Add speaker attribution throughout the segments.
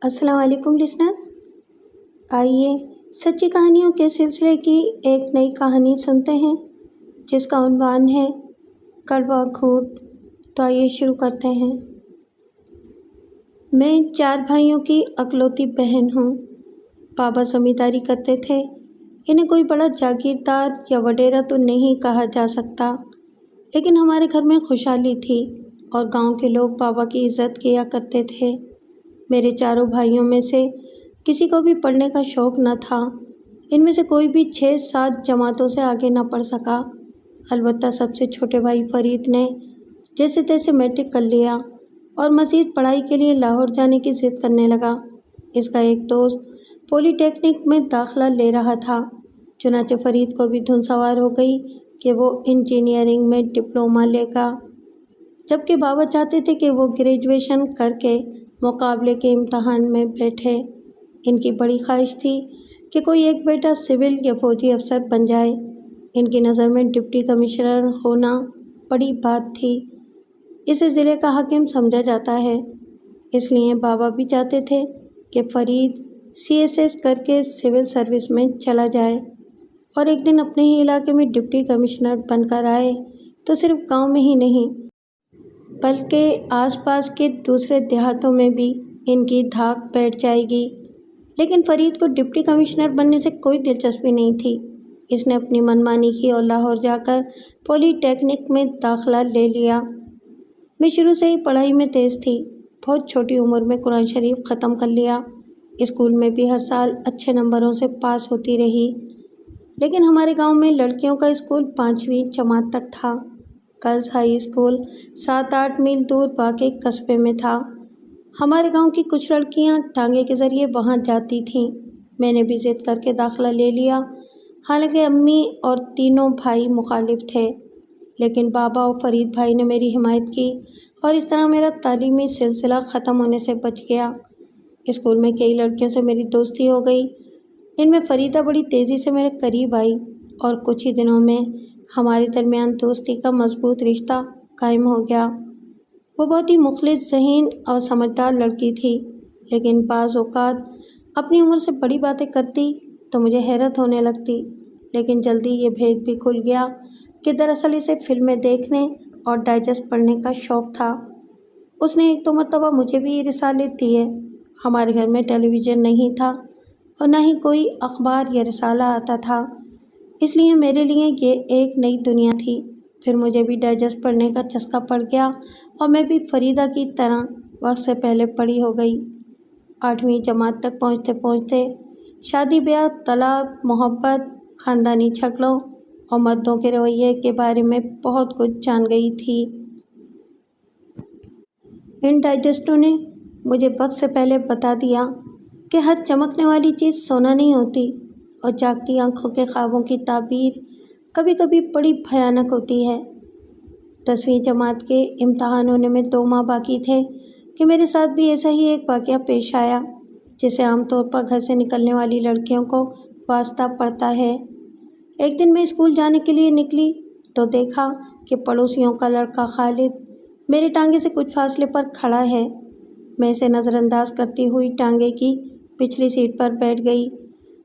Speaker 1: السلام علیکم لسنر، آئیے سچی کہانیوں کے سلسلے کی ایک نئی کہانی سنتے ہیں جس کا عنوان ہے کڑوا گھوٹ۔ تو آئیے شروع کرتے ہیں۔ میں 4 بھائیوں کی اکلوتی بہن ہوں۔ بابا زمینداری کرتے تھے۔ انہیں کوئی بڑا جاگیردار یا وڈیرا تو نہیں کہا جا سکتا، لیکن ہمارے گھر میں خوشحالی تھی اور گاؤں کے لوگ بابا کی عزت کیا کرتے تھے۔ میرے 4 بھائیوں میں سے کسی کو بھی پڑھنے کا شوق نہ تھا۔ ان میں سے کوئی بھی 6-7 جماعتوں سے آگے نہ پڑھ سکا۔ البتہ سب سے چھوٹے بھائی فرید نے جیسے تیسے میٹرک کر لیا اور مزید پڑھائی کے لیے لاہور جانے کی ضد کرنے لگا۔ اس کا ایک دوست پولی ٹیکنک میں داخلہ لے رہا تھا، چنانچہ فرید کو بھی دھن سوار ہو گئی کہ وہ انجینئرنگ میں ڈپلومہ لے گا، جبکہ بابا چاہتے تھے کہ وہ گریجویشن کر کے مقابلے کے امتحان میں بیٹھے۔ ان کی بڑی خواہش تھی کہ کوئی ایک بیٹا سول یا فوجی افسر بن جائے۔ ان کی نظر میں ڈپٹی کمشنر ہونا بڑی بات تھی۔ اسے ضلع کا حاکم سمجھا جاتا ہے۔ اس لیے بابا بھی چاہتے تھے کہ فرید CSS کر کے سول سروس میں چلا جائے اور ایک دن اپنے ہی علاقے میں ڈپٹی کمشنر بن کر آئے تو صرف گاؤں میں ہی نہیں بلکہ آس پاس کے دوسرے دیہاتوں میں بھی ان کی دھاک بیٹھ جائے گی۔ لیکن فرید کو ڈپٹی کمشنر بننے سے کوئی دلچسپی نہیں تھی۔ اس نے اپنی منمانی کی اور لاہور جا کر پولی ٹیکنک میں داخلہ لے لیا۔ میں شروع سے ہی پڑھائی میں تیز تھی۔ بہت چھوٹی عمر میں قرآن شریف ختم کر لیا۔ اسکول میں بھی ہر سال اچھے نمبروں سے پاس ہوتی رہی۔ لیکن ہمارے گاؤں میں لڑکیوں کا اسکول 5ویں جماعت تک تھا۔ گرلز ہائی اسکول 7-8 میل دور واقع قصبے میں تھا۔ ہمارے گاؤں کی کچھ لڑکیاں ٹانگے کے ذریعے وہاں جاتی تھیں۔ میں نے بھی ضد کر کے داخلہ لے لیا، حالانکہ امی اور تینوں بھائی مخالف تھے، لیکن بابا اور فرید بھائی نے میری حمایت کی اور اس طرح میرا تعلیمی سلسلہ ختم ہونے سے بچ گیا۔ اسکول میں کئی لڑکیوں سے میری دوستی ہو گئی۔ ان میں فریدہ بڑی تیزی سے میرے قریب آئی اور کچھ ہی دنوں میں ہمارے درمیان دوستی کا مضبوط رشتہ قائم ہو گیا۔ وہ بہت ہی مخلص، ذہین اور سمجھدار لڑکی تھی، لیکن بعض اوقات اپنی عمر سے بڑی باتیں کرتی تو مجھے حیرت ہونے لگتی۔ لیکن جلدی یہ بھید بھی کھل گیا کہ دراصل اسے فلمیں دیکھنے اور ڈائجسٹ پڑھنے کا شوق تھا۔ اس نے ایک 2 مرتبہ مجھے بھی رسالے دیے۔ ہمارے گھر میں ٹیلی ویژن نہیں تھا اور نہ ہی کوئی اخبار یا رسالہ آتا تھا، اس لیے میرے لیے یہ ایک نئی دنیا تھی۔ پھر مجھے بھی ڈائجسٹ پڑھنے کا چسکا پڑ گیا اور میں بھی فریدہ کی طرح وقت سے پہلے پڑھی ہو گئی۔ 8ویں جماعت تک پہنچتے پہنچتے شادی بیاہ، طلاق، محبت، خاندانی جھگڑوں اور مردوں کے رویے کے بارے میں بہت کچھ جان گئی تھی۔ ان ڈائجسٹوں نے مجھے وقت سے پہلے بتا دیا کہ ہر چمکنے والی چیز سونا نہیں ہوتی اور جاگتی آنکھوں کے خوابوں کی تعبیر کبھی کبھی بڑی بھیانک ہوتی ہے۔ 10ویں جماعت کے امتحان ہونے میں 2 ماہ باقی تھے کہ میرے ساتھ بھی ایسا ہی ایک واقعہ پیش آیا جسے عام طور پر گھر سے نکلنے والی لڑکیوں کو واسطہ پڑتا ہے۔ ایک دن میں اسکول جانے کے لیے نکلی تو دیکھا کہ پڑوسیوں کا لڑکا خالد میرے ٹانگے سے کچھ فاصلے پر کھڑا ہے۔ میں اسے نظر انداز کرتی ہوئی ٹانگے کی پچھلی سیٹ پر بیٹھ گئی،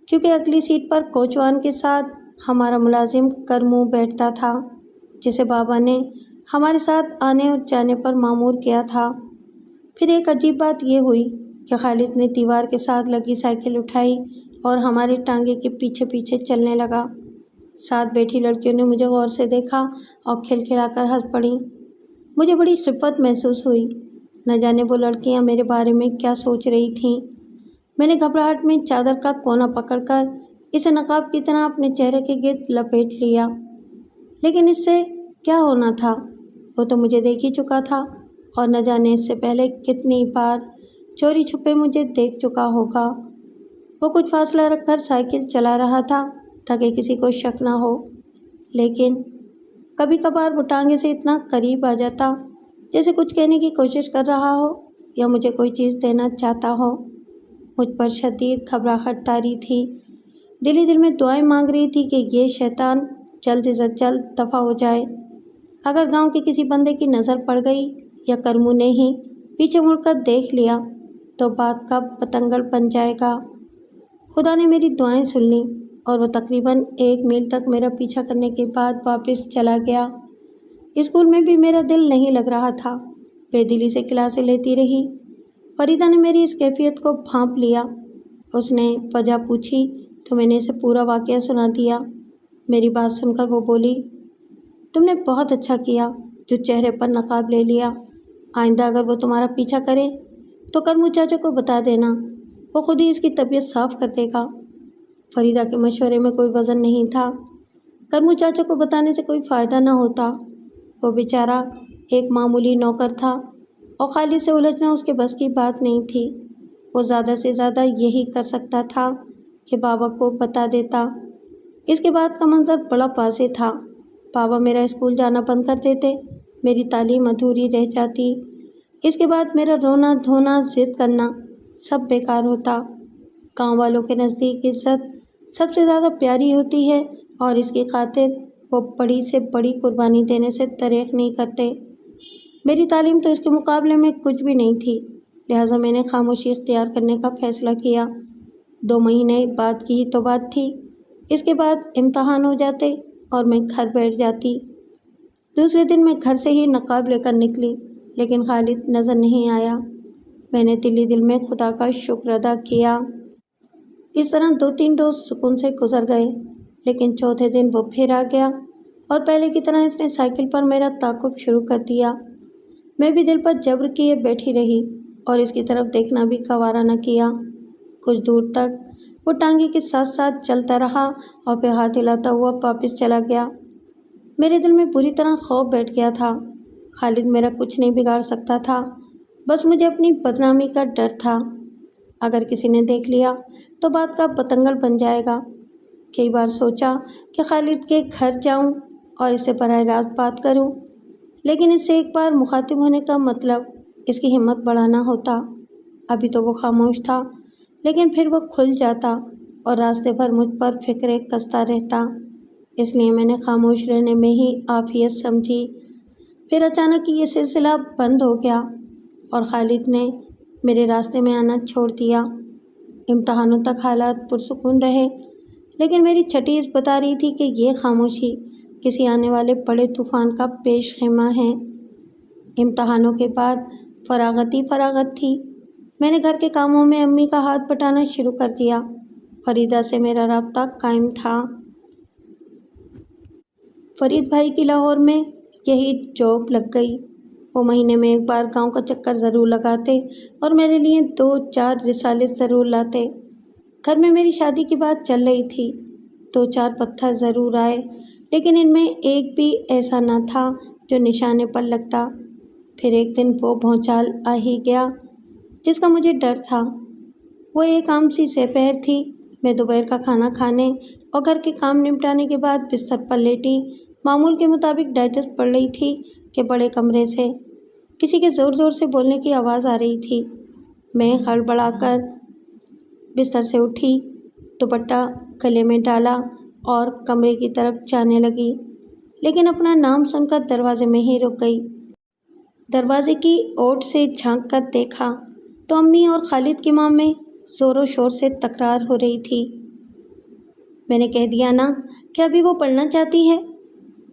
Speaker 1: کیونکہ اگلی سیٹ پر کوچوان کے ساتھ ہمارا ملازم کرمو بیٹھتا تھا، جسے بابا نے ہمارے ساتھ آنے اور جانے پر مامور کیا تھا۔ پھر ایک عجیب بات یہ ہوئی کہ خالد نے دیوار کے ساتھ لگی سائیکل اٹھائی اور ہمارے ٹانگے کے پیچھے پیچھے چلنے لگا۔ ساتھ بیٹھی لڑکیوں نے مجھے غور سے دیکھا اور کھلکھلا کر ہنس پڑیں۔ مجھے بڑی خفت محسوس ہوئی، نہ جانے وہ لڑکیاں میرے بارے میں کیا سوچ رہی تھیں۔ میں نے گھبراہٹ میں چادر کا کونا پکڑ کر اسے نقاب کی طرح اپنے چہرے کے گرد لپیٹ لیا، لیکن اس سے کیا ہونا تھا؟ وہ تو مجھے دیکھ ہی چکا تھا اور نہ جانے اس سے پہلے کتنی بار چوری چھپے مجھے دیکھ چکا ہوگا۔ وہ کچھ فاصلہ رکھ کر سائیکل چلا رہا تھا تاکہ کسی کو شک نہ ہو، لیکن کبھی کبھار وہ ٹانگے سے اتنا قریب آ جاتا جیسے کچھ کہنے کی کوشش کر رہا ہو یا مجھے کوئی چیز دینا چاہتا ہو۔ مجھ پر شدید گھبراہٹ طاری تھی۔ دل ہی دل میں دعائیں مانگ رہی تھی کہ یہ شیطان جلد از جلد دفع ہو جائے۔ اگر گاؤں کے کسی بندے کی نظر پڑ گئی یا کرمو نے ہی پیچھے مڑ کر دیکھ لیا تو بات کا پتنگڑ بن جائے گا۔ خدا نے میری دعائیں سن لیں اور وہ تقریباً 1 میل تک میرا پیچھا کرنے کے بعد واپس چلا گیا۔ اسکول میں بھی میرا دل نہیں لگ رہا تھا، بے دلی سے کلاسیں لیتی رہی۔ فریدہ نے میری اس کیفیت کو بھانپ لیا۔ اس نے وجہ پوچھی تو میں نے اسے پورا واقعہ سنا دیا۔ میری بات سن کر وہ بولی، تم نے بہت اچھا کیا جو چہرے پر نقاب لے لیا۔ آئندہ اگر وہ تمہارا پیچھا کرے تو کرمو چاچا کو بتا دینا، وہ خود ہی اس کی طبیعت صاف کر دے گا۔ فریدہ کے مشورے میں کوئی وزن نہیں تھا۔ کرمو چاچا کو بتانے سے کوئی فائدہ نہ ہوتا۔ وہ بیچارہ ایک معمولی نوکر تھا اور خالد سے الجھنا اس کے بس کی بات نہیں تھی۔ وہ زیادہ سے زیادہ یہی کر سکتا تھا کہ بابا کو بتا دیتا۔ اس کے بعد کا منظر بڑا واضح تھا۔ بابا میرا اسکول جانا بند کر دیتے، میری تعلیم ادھوری رہ جاتی۔ اس کے بعد میرا رونا دھونا، ضد کرنا سب بیکار ہوتا۔ گاؤں والوں کے نزدیک عزت سب سے زیادہ پیاری ہوتی ہے اور اس کی خاطر وہ بڑی سے بڑی قربانی دینے سے دریغ نہیں کرتے۔ میری تعلیم تو اس کے مقابلے میں کچھ بھی نہیں تھی، لہٰذا میں نے خاموشی اختیار کرنے کا فیصلہ کیا۔ 2 مہینے بعد کی ہی تو بات تھی۔ اس کے بعد امتحان ہو جاتے اور میں گھر بیٹھ جاتی۔ دوسرے دن میں گھر سے ہی نقاب لے کر نکلی، لیکن خالد نظر نہیں آیا۔ میں نے دل میں خدا کا شکر ادا کیا۔ اس طرح 2-3 روز سکون سے گزر گئے، لیکن چوتھے دن وہ پھر آ گیا اور پہلے کی طرح اس نے سائیکل پر میرا تعاقب شروع کر دیا۔ میں بھی دل پر جبر کیے بیٹھی رہی اور اس کی طرف دیکھنا بھی گوارا نہ کیا۔ کچھ دور تک وہ ٹانگے کے ساتھ ساتھ چلتا رہا اور پھر ہاتھ ہلاتا ہوا واپس چلا گیا۔ میرے دل میں بری طرح خوف بیٹھ گیا تھا۔ خالد میرا کچھ نہیں بگاڑ سکتا تھا، بس مجھے اپنی بدنامی کا ڈر تھا۔ اگر کسی نے دیکھ لیا تو بات کا پتنگڑ بن جائے گا۔ کئی بار سوچا کہ خالد کے گھر جاؤں اور اس سے براہ راست بات کروں، لیکن اس سے ایک بار مخاطب ہونے کا مطلب اس کی ہمت بڑھانا ہوتا۔ ابھی تو وہ خاموش تھا، لیکن پھر وہ کھل جاتا اور راستے بھر مجھ پر فکریں کستا رہتا۔ اس لیے میں نے خاموش رہنے میں ہی عافیت سمجھی۔ پھر اچانک یہ سلسلہ بند ہو گیا اور خالد نے میرے راستے میں آنا چھوڑ دیا۔ امتحانوں تک حالات پرسکون رہے، لیکن میری چھٹی اس بتا رہی تھی کہ یہ خاموشی کسی آنے والے بڑے طوفان کا پیش خیمہ ہے۔ امتحانوں کے بعد فراغت ہی فراغت تھی۔ میں نے گھر کے کاموں میں امی کا ہاتھ بٹانا شروع کر دیا۔ فریدہ سے میرا رابطہ قائم تھا۔ فرید بھائی کی لاہور میں یہی جاب لگ گئی۔ وہ مہینے میں ایک بار گاؤں کا چکر ضرور لگاتے اور میرے لیے 2-4 رسالے ضرور لاتے۔ گھر میں میری شادی کی بات چل رہی تھی۔ 2-4 پتھر ضرور آئے، لیکن ان میں ایک بھی ایسا نہ تھا جو نشانے پر لگتا۔ پھر ایک دن وہ بھونچال آ ہی گیا جس کا مجھے ڈر تھا۔ وہ ایک عام سی سپہر تھی۔ میں دوپہر کا کھانا کھانے اور گھر کے کام نمٹانے کے بعد بستر پر لیٹی معمول کے مطابق ڈائجسٹ پڑھ رہی تھی کہ بڑے کمرے سے کسی کے زور زور سے بولنے کی آواز آ رہی تھی۔ میں ہڑبڑا کر بستر سے اٹھی، دوپٹہ گلے میں ڈالا اور کمرے کی طرف جانے لگی، لیکن اپنا نام سن کر دروازے میں ہی رک گئی۔ دروازے کی اوٹ سے جھانک کر دیکھا تو امی اور خالد کی ماں میں زور و شور سے تکرار ہو رہی تھی۔ میں نے کہہ دیا نا کہ ابھی وہ پڑھنا چاہتی ہے،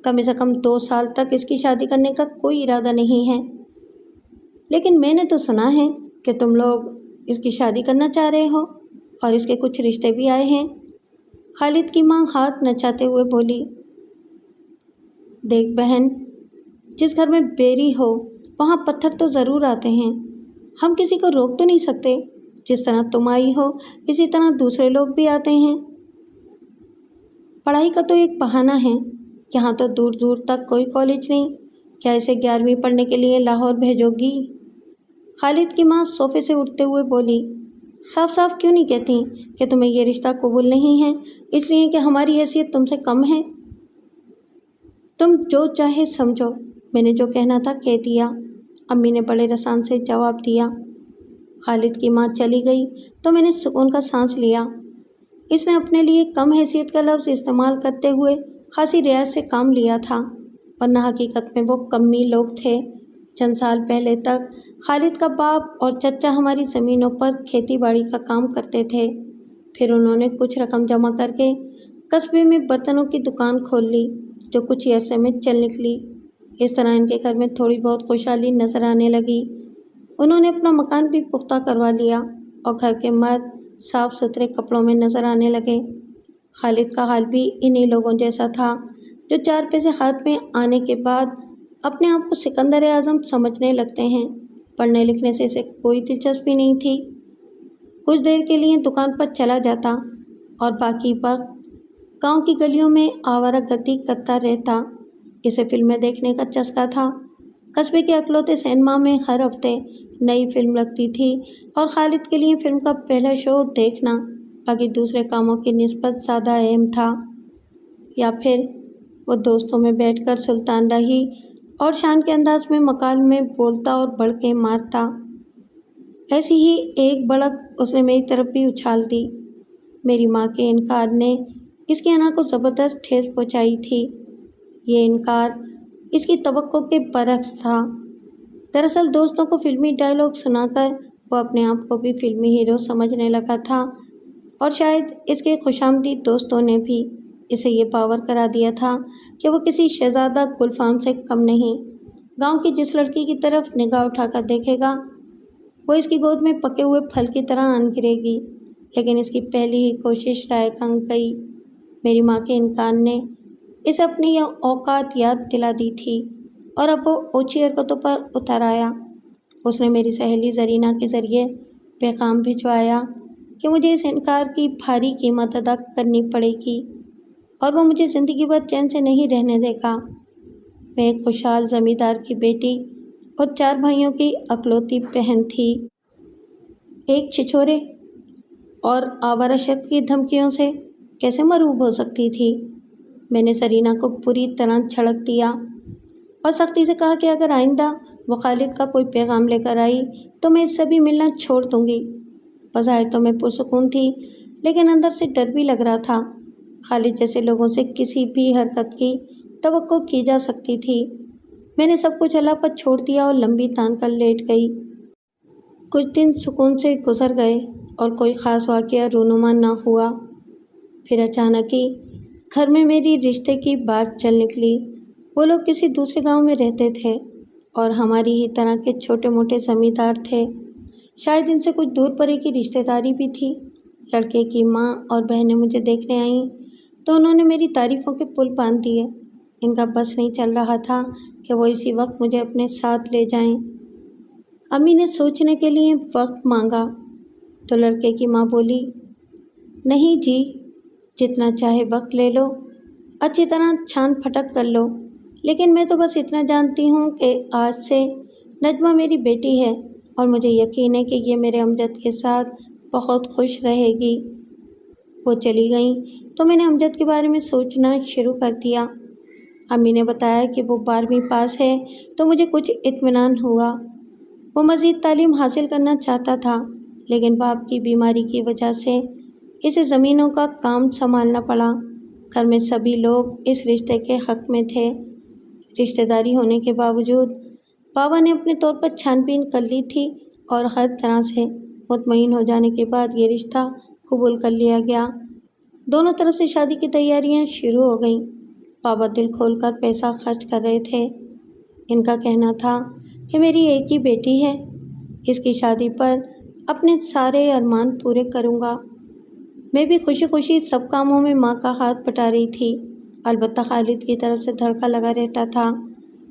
Speaker 1: کم سے کم 2 سال تک اس کی شادی کرنے کا کوئی ارادہ نہیں ہے۔ لیکن میں نے تو سنا ہے کہ تم لوگ اس کی شادی کرنا چاہ رہے ہو اور اس کے کچھ رشتے بھی آئے ہیں۔ خالد کی ماں ہاتھ نچاتے ہوئے بولی، دیکھ بہن، جس گھر میں بیری ہو وہاں پتھر تو ضرور آتے ہیں۔ ہم کسی کو روک تو نہیں سکتے۔ جس طرح تم آئی ہو اسی طرح دوسرے لوگ بھی آتے ہیں۔ پڑھائی کا تو ایک بہانہ ہے، یہاں تو دور دور تک کوئی کالج نہیں، کیا اسے 11ویں پڑھنے کے لیے لاہور بھیجو گی؟ خالد کی ماں صوفے سے اٹھتے ہوئے بولی، صاف صاف کیوں نہیں کہتی کہ تمہیں یہ رشتہ قبول نہیں ہے اس لیے کہ ہماری حیثیت تم سے کم ہے؟ تم جو چاہے سمجھو، میں نے جو کہنا تھا کہہ دیا، امی نے بڑے رسان سے جواب دیا۔ خالد کی ماں چلی گئی تو میں نے سکون کا سانس لیا۔ اس نے اپنے لیے کم حیثیت کا لفظ استعمال کرتے ہوئے خاصی رعایت سے کام لیا تھا، ورنہ حقیقت میں وہ کمی لوگ تھے چند سال پہلے تک خالد کا باپ اور چچا ہماری زمینوں پر کھیتی باڑی کا کام کرتے تھے۔ پھر انہوں نے کچھ رقم جمع کر کے قصبے میں برتنوں کی دکان کھول لی، جو کچھ ہی عرصے میں چل نکلی۔ اس طرح ان کے گھر میں تھوڑی بہت خوشحالی نظر آنے لگی۔ انہوں نے اپنا مکان بھی پختہ کروا لیا اور گھر کے مرد صاف ستھرے کپڑوں میں نظر آنے لگے۔ خالد کا حال بھی انہی لوگوں جیسا تھا، جو 4 پیسے ہاتھ میں آنے کے بعد اپنے آپ کو سکندر اعظم سمجھنے لگتے ہیں۔ پڑھنے لکھنے سے اسے کوئی دلچسپی نہیں تھی۔ کچھ دیر کے لیے دکان پر چلا جاتا اور باقی وقت گاؤں کی گلیوں میں آوارہ گردی کرتا رہتا۔ اسے فلمیں دیکھنے کا چسکا تھا۔ قصبے کے اکلوتے سینما میں ہر ہفتے نئی فلم لگتی تھی اور خالد کے لیے فلم کا پہلا شو دیکھنا باقی دوسرے کاموں کی نسبت زیادہ اہم تھا۔ یا پھر وہ دوستوں میں بیٹھ کر سلطان راہی اور شان کے انداز میں مکالمے بولتا اور بڑکے مارتا۔ ایسی ہی ایک بڑک اس نے میری طرف بھی اچھال دی۔ میری ماں کے انکار نے اس کی انا کو زبردست ٹھیس پہنچائی تھی۔ یہ انکار اس کی توقع کے برعکس تھا۔ دراصل دوستوں کو فلمی ڈائیلاگ سنا کر وہ اپنے آپ کو بھی فلمی ہیرو سمجھنے لگا تھا، اور شاید اس کے خوشامدید دوستوں نے بھی اسے یہ باور کرا دیا تھا کہ وہ کسی شہزادہ گلفام سے کم نہیں۔ گاؤں کی جس لڑکی کی طرف نگاہ اٹھا کر دیکھے گا وہ اس کی گود میں پکے ہوئے پھل کی طرح آن گرے گی، لیکن اس کی پہلی ہی کوشش رائے گنگ گئی۔ میری ماں کے انکار نے اسے اپنی یہ اوقات یاد دلا دی تھی اور اب وہ اوچھی حرکتوں پر اتر آیا۔ اس نے میری سہیلی زرینہ کے ذریعے پیغام بھجوایا کہ مجھے اس انکار کی بھاری قیمت ادا کرنی پڑے گی اور وہ مجھے زندگی بھر چین سے نہیں رہنے دے گا۔ میں ایک خوشحال زمیندار کی بیٹی اور 4 بھائیوں کی اکلوتی بہن تھی۔ ایک چھچورے اور آوارہ شخص کی دھمکیوں سے کیسے مرعوب ہو سکتی تھی؟ میں نے زرینہ کو پوری طرح جھڑک دیا اور سختی سے کہا کہ اگر آئندہ وہ خالد کا کوئی پیغام لے کر آئی تو میں اس سے بھی ملنا چھوڑ دوں گی۔ بظاہر تو میں پرسکون تھی، لیکن اندر سے ڈر بھی لگ رہا تھا۔ خالد جیسے لوگوں سے کسی بھی حرکت کی توقع کی جا سکتی تھی۔ میں نے سب کچھ اللہ پر چھوڑ دیا اور لمبی تان کر لیٹ گئی۔ کچھ دن سکون سے گزر گئے اور کوئی خاص واقعہ رونما نہ ہوا۔ پھر اچانک ہی گھر میں میری رشتے کی بات چل نکلی۔ وہ لوگ کسی دوسرے گاؤں میں رہتے تھے اور ہماری ہی طرح کے چھوٹے موٹے زمیندار تھے۔ شاید ان سے کچھ دور پرے کی رشتہ داری بھی تھی۔ لڑکے کی ماں اور بہنیں مجھے دیکھنے آئیں تو انہوں نے میری تعریفوں کے پل باندھ دیے۔ ان کا بس نہیں چل رہا تھا کہ وہ اسی وقت مجھے اپنے ساتھ لے جائیں۔ امی نے سوچنے کے لیے وقت مانگا تو لڑکے کی ماں بولی، نہیں جی، جتنا چاہے وقت لے لو، اچھی طرح چھان پھٹک کر لو، لیکن میں تو بس اتنا جانتی ہوں کہ آج سے نجمہ میری بیٹی ہے اور مجھے یقین ہے کہ یہ میرے امجد کے ساتھ بہت خوش رہے گی۔ وہ چلی گئیں تو میں نے امجد کے بارے میں سوچنا شروع کر دیا۔ امی نے بتایا کہ وہ 12ویں پاس ہے تو مجھے کچھ اطمینان ہوا۔ وہ مزید تعلیم حاصل کرنا چاہتا تھا، لیکن باپ کی بیماری کی وجہ سے اسے زمینوں کا کام سنبھالنا پڑا۔ گھر میں سبھی لوگ اس رشتے کے حق میں تھے۔ رشتہ داری ہونے کے باوجود بابا نے اپنے طور پر چھان بین کر لی تھی اور ہر طرح سے مطمئن ہو جانے کے بعد یہ رشتہ قبول کر لیا گیا۔ دونوں طرف سے شادی کی تیاریاں شروع ہو گئیں۔ بابا دل کھول کر پیسہ خرچ کر رہے تھے۔ ان کا کہنا تھا کہ میری ایک ہی بیٹی ہے، اس کی شادی پر اپنے سارے ارمان پورے کروں گا۔ میں بھی خوشی خوشی سب کاموں میں ماں کا ہاتھ بٹا رہی تھی، البتہ خالد کی طرف سے دھڑکا لگا رہتا تھا۔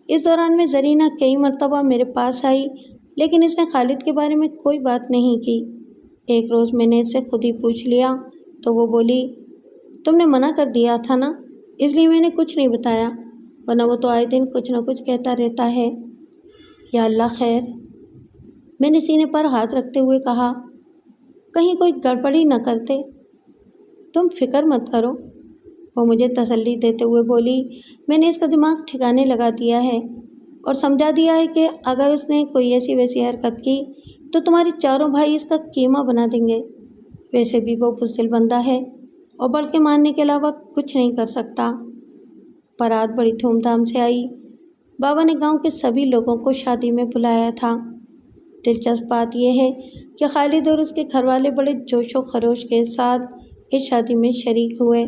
Speaker 1: اس دوران میں زرینہ کئی مرتبہ میرے پاس آئی، لیکن اس نے خالد کے بارے میں کوئی بات نہیں کی۔ ایک روز میں نے اس سے خود ہی پوچھ لیا تو وہ بولی، تم نے منع کر دیا تھا نا، اس لیے میں نے کچھ نہیں بتایا، ورنہ وہ تو آئے دن کچھ نہ کچھ کہتا رہتا ہے۔ یا اللہ خیر، میں نے سینے پر ہاتھ رکھتے ہوئے کہا، کہیں کوئی گڑبڑی نہ کرتے۔ تم فکر مت کرو، وہ مجھے تسلی دیتے ہوئے بولی، میں نے اس کا دماغ ٹھکانے لگا دیا ہے اور سمجھا دیا ہے کہ اگر اس نے کوئی ایسی ویسی حرکت کی تو تمہاری 4 بھائی اس کا قیمہ بنا دیں گے۔ ویسے بھی وہ بزدل بندہ ہے اور بڑھ کے مارنے کے علاوہ کچھ نہیں کر سکتا۔ بارات بڑی دھوم دھام سے آئی۔ بابا نے گاؤں کے سبھی لوگوں کو شادی میں بلایا تھا۔ دلچسپ بات یہ ہے کہ خالد اور اس کے گھر والے بڑے جوش و خروش کے ساتھ اس شادی میں شریک ہوئے۔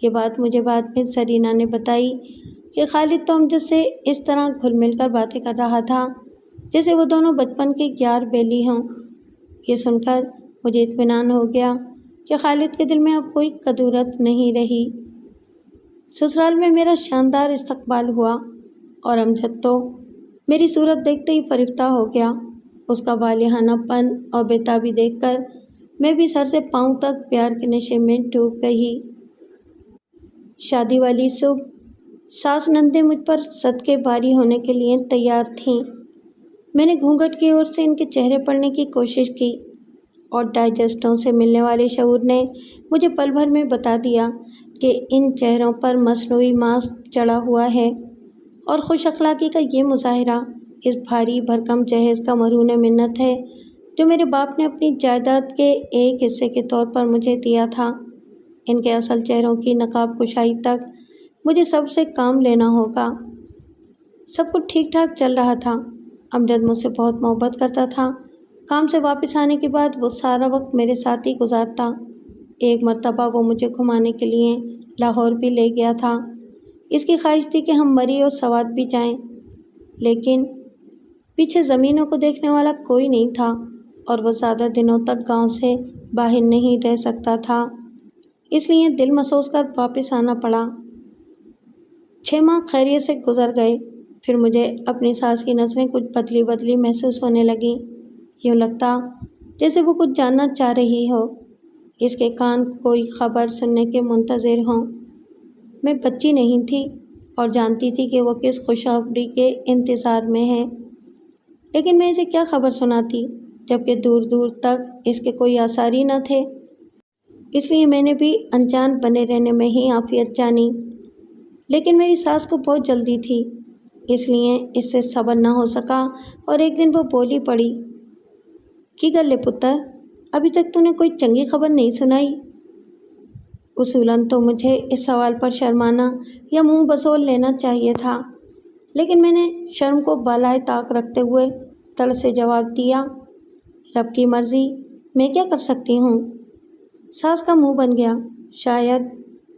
Speaker 1: یہ بات مجھے بعد میں سرینا نے بتائی کہ خالد تو امجد سے اس طرح گھل مل کر باتیں کر رہا تھا جیسے وہ دونوں بچپن کے یار بیلی ہوں۔ یہ سن کر مجھے اطمینان ہو گیا کہ خالد کے دل میں اب کوئی کدورت نہیں رہی۔ سسرال میں میرا شاندار استقبال ہوا اور امجد تو میری صورت دیکھتے ہی فرفتہ ہو گیا۔ اس کا والہانہ پن اور بےتابی دیکھ کر میں بھی سر سے پاؤں تک پیار کے نشے میں ڈوب گئی۔ شادی والی صبح ساس نندیں مجھ پر صدقے باری ہونے کے لیے تیار تھیں۔ میں نے گھونگھٹ کی اور سے ان کے چہرے پڑھنے کی کوشش کی اور ڈائجسٹوں سے ملنے والے شعور نے مجھے پل بھر میں بتا دیا کہ ان چہروں پر مصنوعی ماسک چڑھا ہوا ہے اور خوش اخلاقی کا یہ مظاہرہ اس بھاری بھرکم جہیز کا مرہون منت ہے جو میرے باپ نے اپنی جائیداد کے ایک حصے کے طور پر مجھے دیا تھا۔ ان کے اصل چہروں کی نقاب کشائی تک مجھے سب سے کام لینا ہوگا۔ سب کچھ ٹھیک ٹھاک چل رہا تھا۔ امجد مجھ سے بہت محبت کرتا تھا۔ کام سے واپس آنے کے بعد وہ سارا وقت میرے ساتھ ہی گزارتا۔ ایک مرتبہ وہ مجھے گھمانے کے لیے لاہور بھی لے گیا تھا۔ اس کی خواہش تھی کہ ہم مری اور سوات بھی جائیں، لیکن پیچھے زمینوں کو دیکھنے والا کوئی نہیں تھا اور وہ زیادہ دنوں تک گاؤں سے باہر نہیں رہ سکتا تھا، اس لیے دل مسوس کر واپس آنا پڑا۔ 6 ماہ خیریت سے گزر گئے، پھر مجھے اپنی ساس کی نظریں کچھ بدلی بدلی محسوس ہونے لگیں۔ یوں لگتا جیسے وہ کچھ جاننا چاہ رہی ہو، اس کے کان کوئی خبر سننے کے منتظر ہوں۔ میں بچی نہیں تھی اور جانتی تھی کہ وہ کس خوشخبری کے انتظار میں ہے، لیکن میں اسے کیا خبر سناتی جبکہ دور دور تک اس کے کوئی آثار ہی نہ تھے۔ اس لیے میں نے بھی انجان بنے رہنے میں ہی عافیت جانی، لیکن میری ساس کو بہت جلدی تھی، اس لیے اس سے صبر نہ ہو سکا اور ایک دن وہ بولی پڑی، کی گل ہے پتر، ابھی تک تو نے کوئی چنگی خبر نہیں سنائی؟ اصولاً تو مجھے اس سوال پر شرمانا یا منہ بسول لینا چاہیے تھا، لیکن میں نے شرم کو بالائے طاق رکھتے ہوئے تڑ سے جواب دیا، رب کی مرضی، میں کیا کر سکتی ہوں؟ ساس کا منہ بن گیا۔ شاید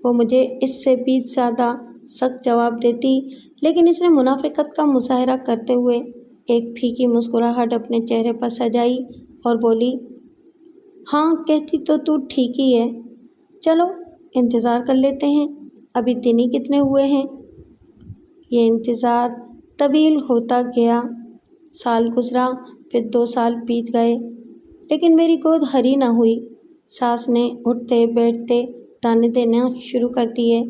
Speaker 1: وہ مجھے اس سے بھی زیادہ سخت جواب دیتی، لیکن اس نے منافقت کا مظاہرہ کرتے ہوئے ایک پھیکی مسکراہٹ اپنے چہرے پر سجائی اور بولی، ہاں کہتی تو ٹھیک ہی ہے، چلو انتظار کر لیتے ہیں، ابھی دن ہی کتنے ہوئے ہیں۔ یہ انتظار طویل ہوتا گیا۔ سال گزرا، پھر 2 سال بیت گئے، لیکن میری گود ہری نہ ہوئی۔ ساس نے اٹھتے بیٹھتے تانے دینا شروع کر دیے۔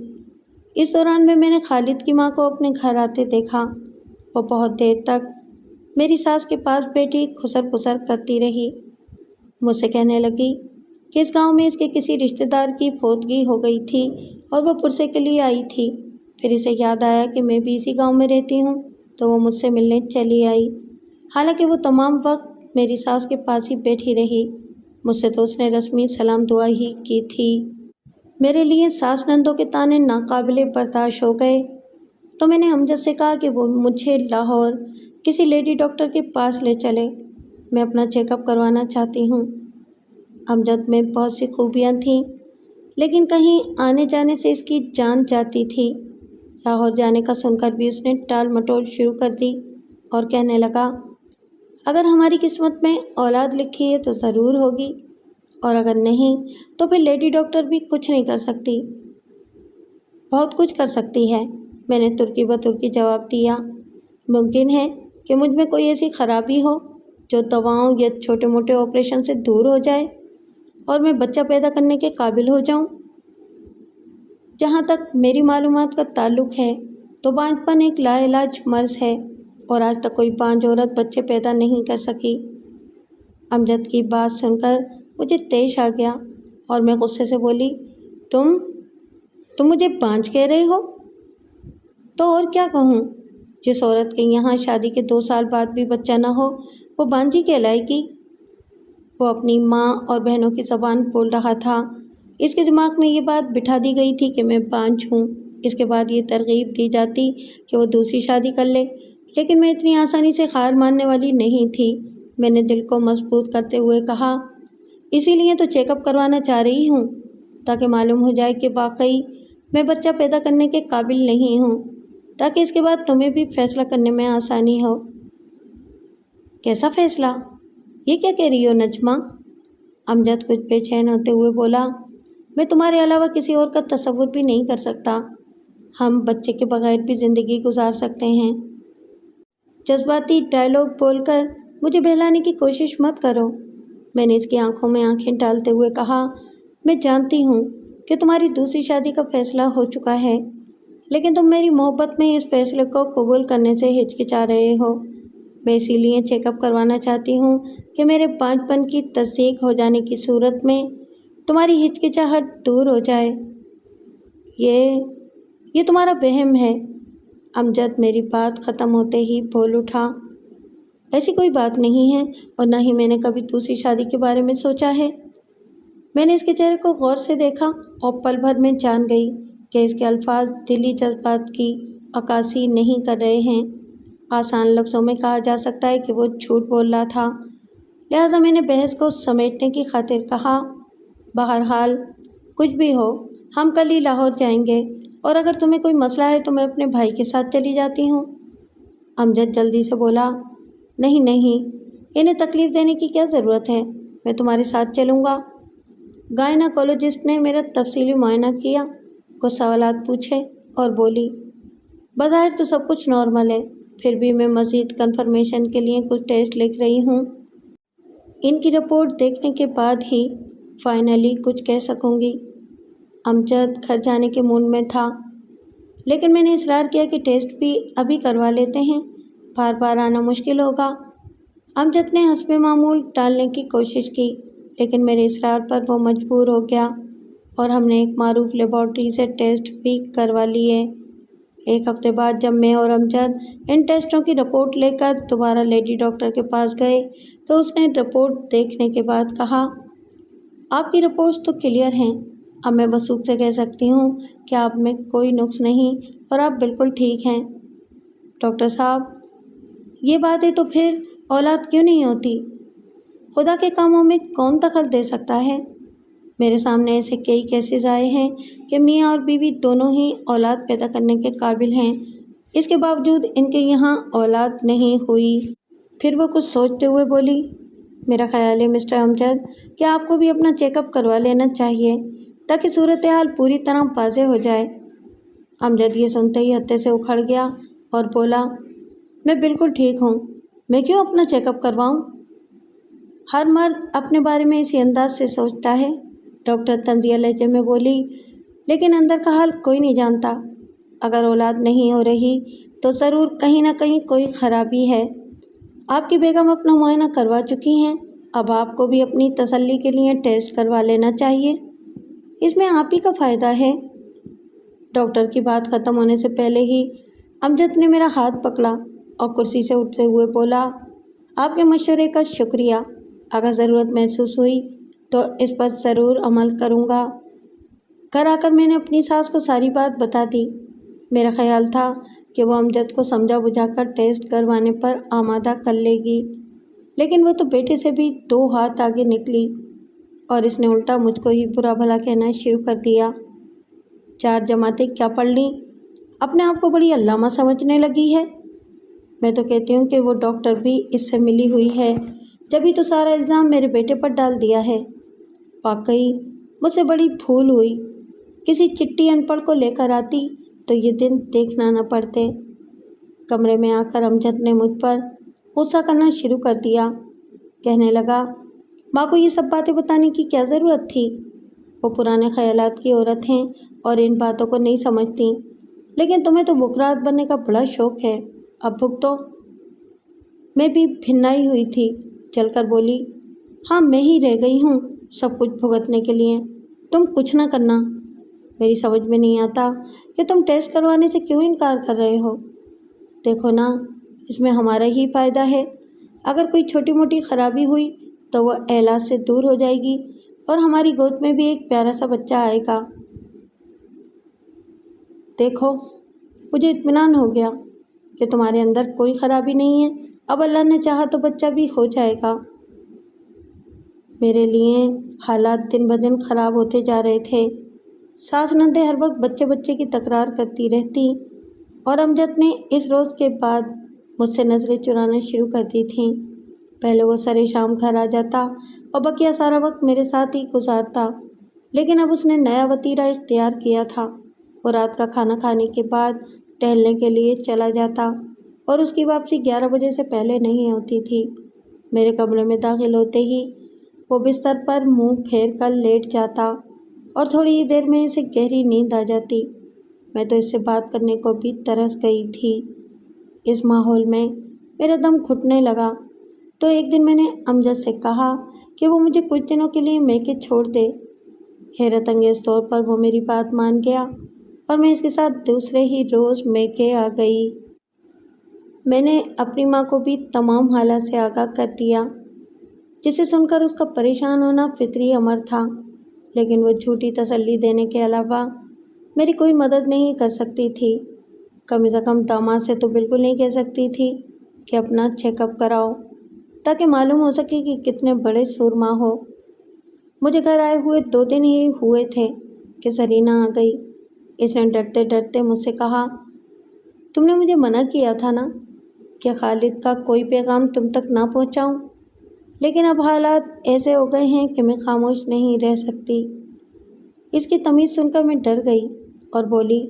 Speaker 1: اس دوران میں نے خالد کی ماں کو اپنے گھر آتے دیکھا۔ وہ بہت دیر تک میری ساس کے پاس بیٹھی خسر پسر کرتی رہی۔ مجھ سے کہنے لگی کہ اس گاؤں میں اس کے کسی رشتہ دار کی فوتگی ہو گئی تھی اور وہ پرسے کے لیے آئی تھی۔ پھر اسے یاد آیا کہ میں بھی اسی گاؤں میں رہتی ہوں، تو وہ مجھ سے ملنے چلی آئی۔ حالانکہ وہ تمام وقت میری ساس کے پاس ہی بیٹھی رہی، مجھ سے تو اس نے رسمی سلام دعا ہی کی تھی۔ میرے لیے ساس نندوں کے طعنے ناقابل برداشت ہو گئے، تو میں نے امجد سے کہا کہ وہ مجھے لاہور کسی لیڈی ڈاکٹر کے پاس لے چلے، میں اپنا چیک اپ کروانا چاہتی ہوں۔ امجد میں بہت سی خوبیاں تھیں، لیکن کہیں آنے جانے سے اس کی جان جاتی تھی۔ لاہور جانے کا سن کر بھی اس نے ٹال مٹول شروع کر دی اور کہنے لگا، اگر ہماری قسمت میں اولاد لکھی ہے تو ضرور ہوگی، اور اگر نہیں تو پھر لیڈی ڈاکٹر بھی کچھ نہیں کر سکتی، بہت کچھ کر سکتی ہے۔ میں نے ترکی بترکی جواب دیا، ممکن ہے کہ مجھ میں کوئی ایسی خرابی ہو جو دواؤں یا چھوٹے موٹے آپریشن سے دور ہو جائے اور میں بچہ پیدا کرنے کے قابل ہو جاؤں۔ جہاں تک میری معلومات کا تعلق ہے تو بانجھ پن ایک لا علاج مرض ہے اور آج تک کوئی بانجھ عورت بچے پیدا نہیں کر سکی۔ امجد کی بات سن کر مجھے طیش آ گیا اور میں غصے سے بولی، تم مجھے بانجھ کہہ رہے ہو؟ تو اور کیا کہوں؟ جس عورت کے یہاں شادی کے 2 سال بعد بھی بچہ نہ ہو وہ بانجھی کہلائے گی؟ وہ اپنی ماں اور بہنوں کی زبان بول رہا تھا۔ اس کے دماغ میں یہ بات بٹھا دی گئی تھی کہ میں بانجھ ہوں، اس کے بعد یہ ترغیب دی جاتی کہ وہ دوسری شادی کر لے، لیکن میں اتنی آسانی سے ہار ماننے والی نہیں تھی۔ میں نے دل کو مضبوط کرتے ہوئے کہا، اسی لیے تو چیک اپ کروانا چاہ رہی ہوں، تاکہ معلوم ہو جائے کہ واقعی میں بچہ پیدا کرنے کے قابل نہیں ہوں، تاکہ اس کے بعد تمہیں بھی فیصلہ کرنے میں آسانی ہو۔ کیسا فیصلہ؟ یہ کیا کہہ رہی ہو نجمہ؟ امجد کچھ بے چین ہوتے ہوئے بولا، میں تمہارے علاوہ کسی اور کا تصور بھی نہیں کر سکتا۔ ہم بچے کے بغیر بھی زندگی گزار سکتے ہیں۔ جذباتی ڈائیلاگ بول کر مجھے بہلانے کی کوشش مت کرو۔ میں نے اس کی آنکھوں میں آنکھیں ڈالتے ہوئے کہا، میں جانتی ہوں کہ تمہاری دوسری شادی کا فیصلہ ہو چکا ہے، لیکن تم میری محبت میں اس فیصلے کو قبول کرنے سے ہچکچا رہے ہو۔ میں اسی لیے چیک اپ کروانا چاہتی ہوں کہ میرے پانچ پن کی تصدیق ہو جانے کی صورت میں تمہاری ہچکچاہٹ دور ہو جائے۔ یہ تمہارا وہم ہے۔ امجد میری بات ختم ہوتے ہی بول اٹھا، ایسی کوئی بات نہیں ہے، اور نہ ہی میں نے کبھی دوسری شادی کے بارے میں سوچا ہے۔ میں نے اس کے چہرے کو غور سے دیکھا اور پل بھر میں جان گئی کہ اس کے الفاظ دلی جذبات کی عکاسی نہیں کر رہے ہیں۔ آسان لفظوں میں کہا جا سکتا ہے کہ وہ جھوٹ بول رہا تھا، لہٰذا میں نے بحث کو سمیٹنے کی خاطر کہا، بہرحال کچھ بھی ہو، ہم کل ہی لاہور جائیں گے، اور اگر تمہیں کوئی مسئلہ ہے تو میں اپنے بھائی کے ساتھ چلی جاتی ہوں۔ امجد جلدی سے بولا، نہیں، انہیں تکلیف دینے کی کیا ضرورت ہے، میں تمہارے ساتھ چلوں گا۔ گائناکولوجسٹ نے میرا تفصیلی معائنہ کیا، کچھ سوالات پوچھے اور بولی، بظاہر تو سب کچھ نارمل ہے، پھر بھی میں مزید کنفرمیشن کے لیے کچھ ٹیسٹ لکھ رہی ہوں۔ ان کی رپورٹ دیکھنے کے بعد ہی فائنلی کچھ کہہ سکوں گی۔ امجد گھر جانے کے موڈ میں تھا، لیکن میں نے اصرار کیا کہ ٹیسٹ بھی ابھی کروا لیتے ہیں، بار بار آنا مشکل ہوگا۔ امجد نے حسب معمول ٹالنے کی کوشش کی، لیکن میرے اصرار پر وہ مجبور ہو گیا، اور ہم نے ایک معروف لیبارٹری سے ٹیسٹ بھی کروا لیے۔ ایک ہفتے بعد جب میں اور امجد ان ٹیسٹوں کی رپورٹ لے کر دوبارہ لیڈی ڈاکٹر کے پاس گئے تو اس نے رپورٹ دیکھنے کے بعد کہا، آپ کی رپورٹس تو کلیئر ہیں، اب میں وثوق سے کہہ سکتی ہوں کہ آپ میں کوئی نقص نہیں اور آپ بالکل ٹھیک ہیں۔ ڈاکٹر صاحب، یہ بات ہے تو پھر اولاد کیوں نہیں ہوتی؟ خدا کے کاموں میں کون دخل دے سکتا ہے؟ میرے سامنے ایسے کئی کیسز آئے ہیں کہ میاں اور بیوی دونوں ہی اولاد پیدا کرنے کے قابل ہیں، اس کے باوجود ان کے یہاں اولاد نہیں ہوئی۔ پھر وہ کچھ سوچتے ہوئے بولی، میرا خیال ہے مسٹر امجد کہ آپ کو بھی اپنا چیک اپ کروا لینا چاہیے، تاکہ صورتحال پوری طرح واضح ہو جائے۔ امجد یہ سنتے ہی ہتے سے اکھڑ گیا اور بولا، میں بالکل ٹھیک ہوں، میں کیوں اپنا چیک اپ کرواؤں؟ ہر مرد اپنے بارے میں اسی انداز سے سوچتا ہے، ڈاکٹر طنزیہ لہجے میں بولی، لیکن اندر کا حال کوئی نہیں جانتا۔ اگر اولاد نہیں ہو رہی تو ضرور کہیں نہ کہیں کوئی خرابی ہے۔ آپ کی بیگم اپنا معائنہ کروا چکی ہیں، اب آپ کو بھی اپنی تسلی کے لیے ٹیسٹ کروا لینا چاہیے، اس میں آپ ہی کا فائدہ ہے۔ ڈاکٹر کی بات ختم ہونے سے پہلے ہی امجد نے میرا ہاتھ پکڑا اور کرسی سے اٹھتے ہوئے بولا، آپ کے مشورے کا شکریہ، اگر ضرورت محسوس ہوئی تو اس پر ضرور عمل کروں گا۔ گھر آ کر میں نے اپنی ساس کو ساری بات بتا دی۔ میرا خیال تھا کہ وہ امجد کو سمجھا بجھا کر ٹیسٹ کروانے پر آمادہ کر لے گی، لیکن وہ تو بیٹے سے بھی 2 ہاتھ آگے نکلی، اور اس نے الٹا مجھ کو ہی برا بھلا کہنا شروع کر دیا۔ 4 جماعتیں کیا پڑھ لیں، اپنے آپ کو بڑی علامہ سمجھنے لگی ہے۔ میں تو کہتی ہوں کہ وہ ڈاکٹر بھی اس سے ملی ہوئی ہے، جبھی تو سارا الزام میرے بیٹے پر ڈال دیا ہے۔ واقعی مجھ سے بڑی بھول ہوئی، کسی چٹی ان پڑھ کو لے کر آتی تو یہ دن دیکھنا نہ پڑتے۔ کمرے میں آ کر امجد نے مجھ پر غصہ کرنا شروع کر دیا، کہنے لگا، ماں کو یہ سب باتیں بتانے کی کیا ضرورت تھی؟ وہ پرانے خیالات کی عورت ہیں اور ان باتوں کو نہیں سمجھتی، لیکن تمہیں تو بکرات بننے کا بڑا شوق ہے، اب بھگتو۔ میں بھی بھنائی ہوئی تھی، چل کر بولی، ہاں میں ہی رہ گئی ہوں سب کچھ بھگتنے کے لیے، تم کچھ نہ کرنا۔ میری سمجھ میں نہیں آتا کہ تم ٹیسٹ کروانے سے کیوں انکار کر رہے ہو؟ دیکھو نا، اس میں ہمارا ہی فائدہ ہے، اگر کوئی چھوٹی موٹی خرابی ہوئی تو وہ علاج سے دور ہو جائے گی اور ہماری گود میں بھی ایک پیارا سا بچہ آئے گا۔ دیکھو، مجھے اطمینان ہو گیا کہ تمہارے اندر کوئی خرابی نہیں ہے۔ اب اللہ نے چاہا تو بچہ بھی ہو جائے گا۔ میرے لیے حالات دن بدن خراب ہوتے جا رہے تھے۔ ساس نندیں ہر وقت بچے بچے کی تکرار کرتی رہتی اور امجد نے اس روز کے بعد مجھ سے نظریں چرانا شروع کر دی تھیں۔ پہلے وہ سارے شام گھر آ جاتا اور بقیہ سارا وقت میرے ساتھ ہی گزارتا، لیکن اب اس نے نیا وتیرہ اختیار کیا تھا۔ وہ رات کا کھانا کھانے کے بعد ٹہلنے کے لیے چلا جاتا اور اس کی واپسی 11 بجے سے پہلے نہیں ہوتی تھی۔ میرے کمرے میں داخل ہوتے ہی وہ بستر پر منہ پھیر کر لیٹ جاتا اور تھوڑی ہی دیر میں اسے گہری نیند آ جاتی۔ میں تو اس سے بات کرنے کو بھی ترس گئی تھی۔ اس ماحول میں میرا دم گھٹنے لگا تو ایک دن میں نے امجد سے کہا کہ وہ مجھے کچھ دنوں کے لیے میکے چھوڑ دے۔ حیرت انگیز طور پر وہ میری بات مان گیا اور میں اس کے ساتھ دوسرے ہی روز میکے آ گئی۔ میں نے اپنی ماں کو بھی تمام حالات سے آگاہ کر دیا، جسے سن کر اس کا پریشان ہونا فطری امر تھا، لیکن وہ جھوٹی تسلی دینے کے علاوہ میری کوئی مدد نہیں کر سکتی تھی۔ کم از کم داماد سے تو بالکل نہیں کہہ سکتی تھی کہ اپنا چیک اپ کراؤ تاکہ معلوم ہو سکے کہ کتنے بڑے سورما ہو۔ مجھے گھر آئے ہوئے 2 دن ہی ہوئے تھے کہ سرینا آ گئی۔ اس نے ڈرتے ڈرتے مجھ سے کہا، تم نے مجھے منع کیا تھا نا کہ خالد کا کوئی پیغام تم تک نہ پہنچاؤں، لیکن اب حالات ایسے ہو گئے ہیں کہ میں خاموش نہیں رہ سکتی۔ اس کی تمیز سن کر میں ڈر گئی اور بولی،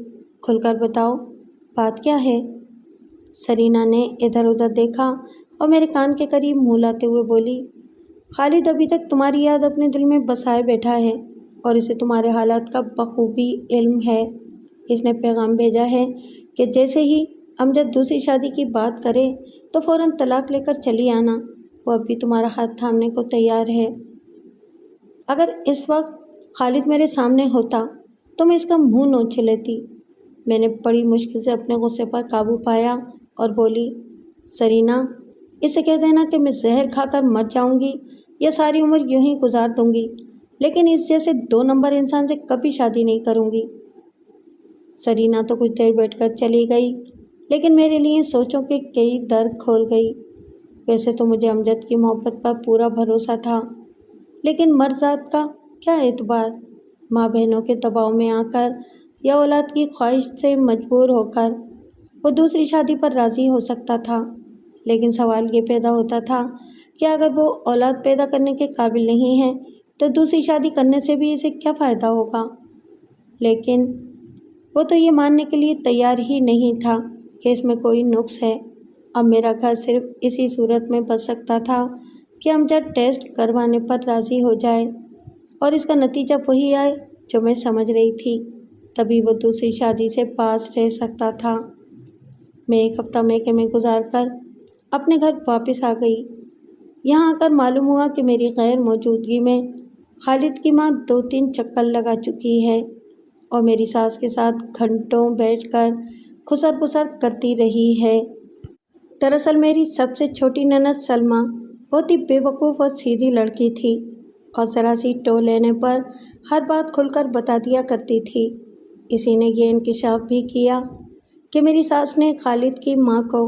Speaker 1: کھل کر بتاؤ، بات کیا ہے؟ سرینا نے ادھر ادھر دیکھا اور میرے کان کے قریب منہ لاتے ہوئے بولی، خالد ابھی تک تمہاری یاد اپنے دل میں بسائے بیٹھا ہے اور اسے تمہارے حالات کا بخوبی علم ہے۔ اس نے پیغام بھیجا ہے کہ جیسے ہی امجد دوسری شادی کی بات کرے تو فوراً طلاق لے کر چلی آنا۔ وہ اب بھی تمہارا ہاتھ تھامنے کو تیار ہے۔ اگر اس وقت خالد میرے سامنے ہوتا تو میں اس کا منہ نوچ لیتی۔ میں نے بڑی مشکل سے اپنے غصے پر قابو پایا اور بولی، سرینا، اس سے کہہ دینا کہ میں زہر کھا کر مر جاؤں گی یا ساری عمر یوں ہی گزار دوں گی، لیکن اس جیسے 2 نمبر انسان سے کبھی شادی نہیں کروں گی۔ سرینا تو کچھ دیر بیٹھ کر چلی گئی، لیکن میرے لیے سوچوں کے کئی در کھول گئی۔ ویسے تو مجھے امجد کی محبت پر پورا بھروسہ تھا، لیکن مرد ذات کا کیا اعتبار؟ ماں بہنوں کے دباؤ میں آ کر یا اولاد کی خواہش سے مجبور ہو کر وہ دوسری شادی پر راضی ہو سکتا تھا، لیکن سوال یہ پیدا ہوتا تھا کہ اگر وہ اولاد پیدا کرنے کے قابل نہیں ہے تو دوسری شادی کرنے سے بھی اسے کیا فائدہ ہوگا؟ لیکن وہ تو یہ ماننے کے لیے تیار ہی نہیں تھا کہ اس میں کوئی نقص ہے۔ اب میرا گھر صرف اسی صورت میں بچ سکتا تھا کہ امجد ٹیسٹ کروانے پر راضی ہو جائے اور اس کا نتیجہ وہی آئے جو میں سمجھ رہی تھی، تبھی وہ دوسری شادی سے باز رہ سکتا تھا۔ میں 1 ہفتہ میکے میں گزار کر اپنے گھر واپس آ گئی۔ یہاں آ کر معلوم ہوا کہ میری غیر موجودگی میں خالد کی ماں 2-3 چکر لگا چکی ہے اور میری ساس کے ساتھ گھنٹوں بیٹھ کر خسر پسر کرتی رہی ہے۔ دراصل میری سب سے چھوٹی نند سلمیٰ بہت ہی بے وقوف اور سیدھی لڑکی تھی اور ذرا سی ٹو لینے پر ہر بات کھل کر بتا دیا کرتی تھی۔ اسی نے یہ انکشاف بھی کیا کہ میری ساس نے خالد کی ماں کو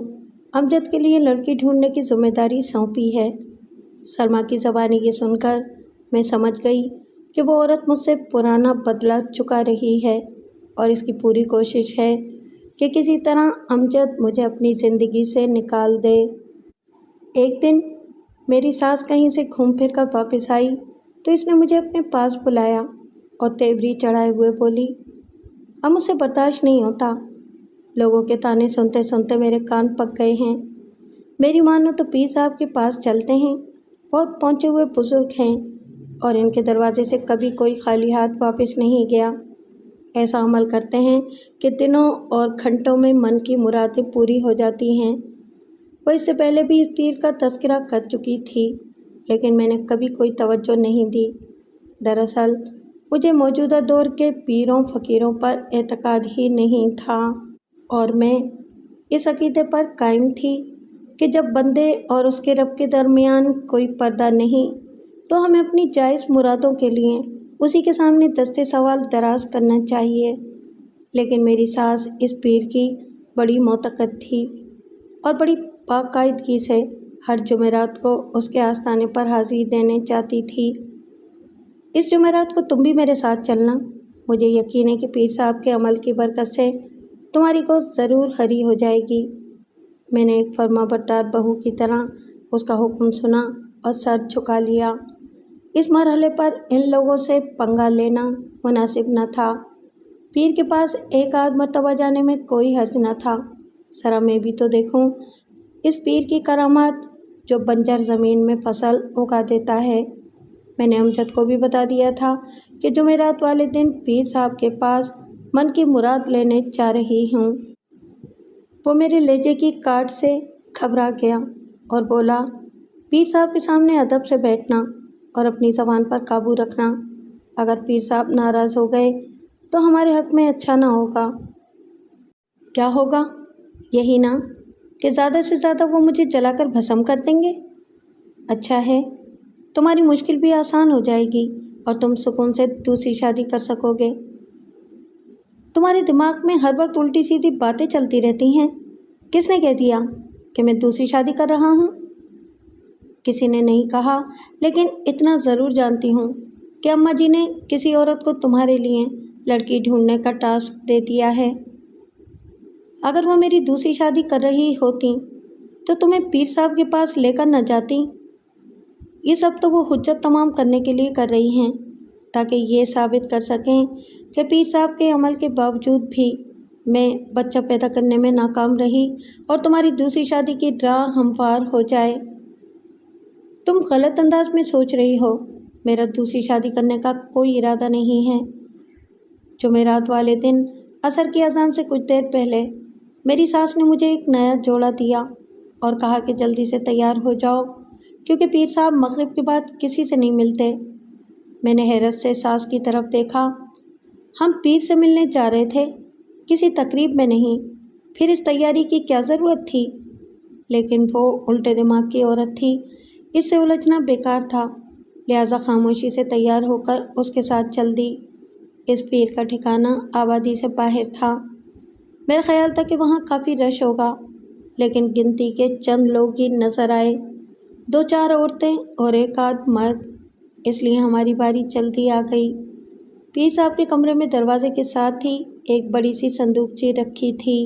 Speaker 1: امجد کے لیے لڑکی ڈھونڈنے کی ذمہ داری سونپی ہے۔ سلمیٰ کی زبانی یہ سن کر میں سمجھ گئی کہ وہ عورت مجھ سے پرانا بدلہ چکا رہی ہے اور اس کی پوری کوشش ہے کہ کسی طرح امجد مجھے اپنی زندگی سے نکال دے۔ ایک دن میری ساس کہیں سے گھوم پھر کر واپس آئی تو اس نے مجھے اپنے پاس بلایا اور تیوری چڑھائے ہوئے بولی، اب مجھ سے برداشت نہیں ہوتا۔ لوگوں کے طعنے سنتے سنتے میرے کان پک گئے ہیں۔ میری مانو تو پیر صاحب کے پاس چلتے ہیں، بہت پہنچے ہوئے بزرگ ہیں اور ان کے دروازے سے کبھی کوئی خالی ہاتھ واپس نہیں گیا۔ ایسا عمل کرتے ہیں کہ دنوں اور گھنٹوں میں من کی مرادیں پوری ہو جاتی ہیں۔ وہ اس سے پہلے بھی اس پیر کا تذکرہ کر چکی تھی، لیکن میں نے کبھی کوئی توجہ نہیں دی۔ دراصل مجھے موجودہ دور کے پیروں فقیروں پر اعتقاد ہی نہیں تھا اور میں اس عقیدے پر قائم تھی کہ جب بندے اور اس کے رب کے درمیان کوئی پردہ نہیں تو ہمیں اپنی جائز مرادوں کے لیے اسی کے سامنے دستے سوال دراز کرنا چاہیے۔ لیکن میری ساس اس پیر کی بڑی معتقد تھی اور بڑی باقاعدگی سے ہر جمعرات کو اس کے آستانے پر حاضری دینے چاہتی تھی۔ اس جمعرات کو تم بھی میرے ساتھ چلنا، مجھے یقین ہے کہ پیر صاحب کے عمل کی برکت سے تمہاری گوشت ضرور ہری ہو جائے گی۔ میں نے ایک فرما بردار بہو کی طرح اس کا حکم سنا اور سر جھکا لیا۔ اس مرحلے پر ان لوگوں سے پنگا لینا مناسب نہ تھا۔ پیر کے پاس ایک آدھ مرتبہ جانے میں کوئی حرج نہ تھا، ذرا میں بھی تو دیکھوں اس پیر کی کرامات جو بنجر زمین میں فصل اگا دیتا ہے۔ میں نے امجد کو بھی بتا دیا تھا کہ جمعرات والے دن پیر صاحب کے پاس من کی مراد لینے جا رہی ہوں۔ وہ میرے لہجے کی کاٹ سے گھبرا گیا اور بولا، پیر صاحب کے سامنے ادب سے بیٹھنا اور اپنی زبان پر قابو رکھنا۔ اگر پیر صاحب ناراض ہو گئے تو ہمارے حق میں اچھا نہ ہوگا۔ کیا ہوگا؟ یہی نا کہ زیادہ سے زیادہ وہ مجھے جلا کر بھسم کر دیں گے۔ اچھا ہے، تمہاری مشکل بھی آسان ہو جائے گی اور تم سکون سے دوسری شادی کر سکو گے۔ تمہارے دماغ میں ہر وقت الٹی سیدھی باتیں چلتی رہتی ہیں۔ کس نے کہہ دیا کہ میں دوسری شادی کر رہا ہوں؟ کسی نے نہیں کہا، لیکن اتنا ضرور جانتی ہوں کہ اماں جی نے کسی عورت کو تمہارے لیے لڑکی ڈھونڈنے کا ٹاسک دے دیا ہے۔ اگر وہ میری دوسری شادی کر رہی ہوتی تو تمہیں پیر صاحب کے پاس لے کر نہ جاتی۔ یہ سب تو وہ حجت تمام کرنے کے لیے کر رہی ہیں تاکہ یہ ثابت کر سکیں کہ پیر صاحب کے عمل کے باوجود بھی میں بچہ پیدا کرنے میں ناکام رہی اور تمہاری دوسری شادی کی راہ ہموار ہو جائے۔ تم غلط انداز میں سوچ رہی ہو، میرا دوسری شادی کرنے کا کوئی ارادہ نہیں ہے۔ جمعرات والے دن عصر کی اذان سے کچھ دیر پہلے میری ساس نے مجھے ایک نیا جوڑا دیا اور کہا کہ جلدی سے تیار ہو جاؤ کیونکہ پیر صاحب مغرب کے بعد کسی سے نہیں ملتے۔ میں نے حیرت سے ساس کی طرف دیکھا۔ ہم پیر سے ملنے جا رہے تھے، کسی تقریب میں نہیں، پھر اس تیاری کی کیا ضرورت تھی؟ لیکن وہ الٹے دماغ کی عورت تھی، اس سے الجھنا بیکار تھا، لہٰذا خاموشی سے تیار ہو کر اس کے ساتھ چل دی۔ اس پیر کا ٹھکانہ آبادی سے باہر تھا۔ میرا خیال تھا کہ وہاں کافی رش ہوگا، لیکن گنتی کے چند لوگ ہی نظر آئے، 2-4 عورتیں اور ایک آدھ مرد، اس لیے ہماری باری جلدی آ گئی۔ پیر صاحب کے کمرے میں دروازے کے ساتھ ہی ایک بڑی سی صندوقچی رکھی تھی۔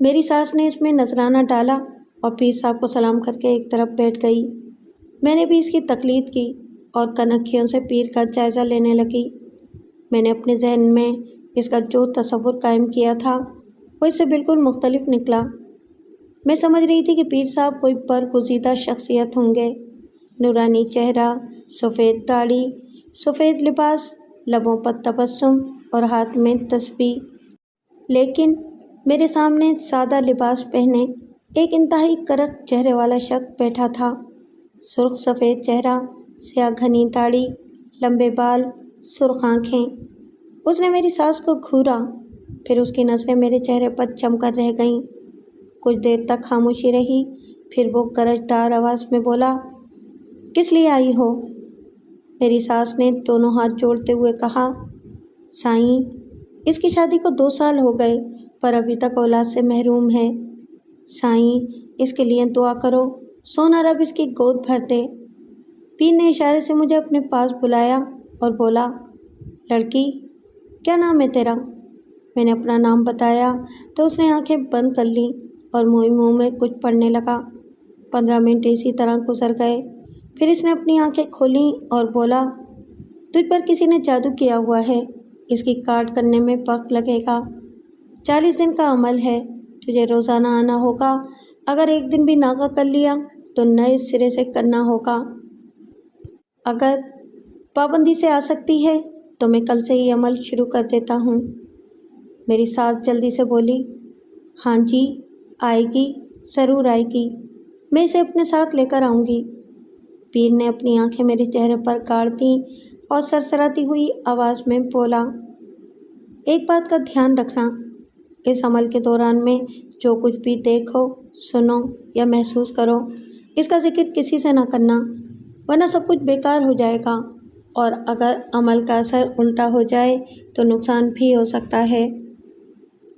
Speaker 1: میری ساس نے اس میں نذرانہ ڈالا اور پیر صاحب کو سلام کر کے ایک طرف بیٹھ گئی۔ میں نے بھی اس کی تقلید کی اور کنکھیوں سے پیر کا جائزہ لینے لگی۔ میں نے اپنے ذہن میں اس کا جو تصور قائم کیا تھا وہ اس سے بالکل مختلف نکلا۔ میں سمجھ رہی تھی کہ پیر صاحب کوئی برگزیدہ شخصیت ہوں گے، نورانی چہرہ، سفید داڑھی، سفید لباس، لبوں پر تبسم اور ہاتھ میں تسبیح۔ لیکن میرے سامنے سادہ لباس پہنے ایک انتہائی کرک چہرے والا شخص بیٹھا تھا، سرخ سفید چہرہ، سیاہ گھنی داڑھی، لمبے بال، سرخ آنکھیں۔ اس نے میری ساس کو گھورا، پھر اس کی نظریں میرے چہرے پر جم کر رہ گئیں۔ کچھ دیر تک خاموشی رہی، پھر وہ گرجدار آواز میں بولا، کس لیے آئی ہو؟ میری ساس نے دونوں ہاتھ جوڑتے ہوئے کہا، سائیں، اس کی شادی کو 2 سال ہو گئے پر ابھی تک اولاد سے محروم ہے۔ سائیں، اس کے لیے دعا کرو، سونا رب اس کی گود بھر دے۔ پیر نے اشارے سے مجھے اپنے پاس بلایا اور بولا، لڑکی، کیا نام ہے تیرا؟ میں نے اپنا نام بتایا تو اس نے آنکھیں بند کر لیں اور منہ میں کچھ پڑھنے لگا۔ 15 منٹ اسی طرح گزر گئے، پھر اس نے اپنی آنکھیں کھولیں اور بولا، تجھ پر کسی نے جادو کیا ہوا ہے، اس کی کاٹ کرنے میں وقت لگے گا، 40 دن کا عمل ہے، تجھے روزانہ آنا ہوگا، اگر ایک دن بھی ناغہ کر لیا تو نئے سرے سے کرنا ہوگا۔ اگر پابندی سے آ سکتی ہے تو میں کل سے ہی عمل شروع کر دیتا ہوں۔ میری ساس جلدی سے بولی، ہاں جی، آئے گی، ضرور آئے گی، میں اسے اپنے ساتھ لے کر آؤں گی۔ پیر نے اپنی آنکھیں میرے چہرے پر گاڑ دیں اور سرسراتی ہوئی آواز میں بولا، ایک بات کا دھیان رکھنا، اس عمل کے دوران میں جو کچھ بھی دیکھو، سنو یا محسوس کرو، اس کا ذکر کسی سے نہ کرنا، ورنہ سب کچھ بیکار ہو جائے گا، اور اگر عمل کا اثر الٹا ہو جائے تو نقصان بھی ہو سکتا ہے۔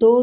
Speaker 1: 2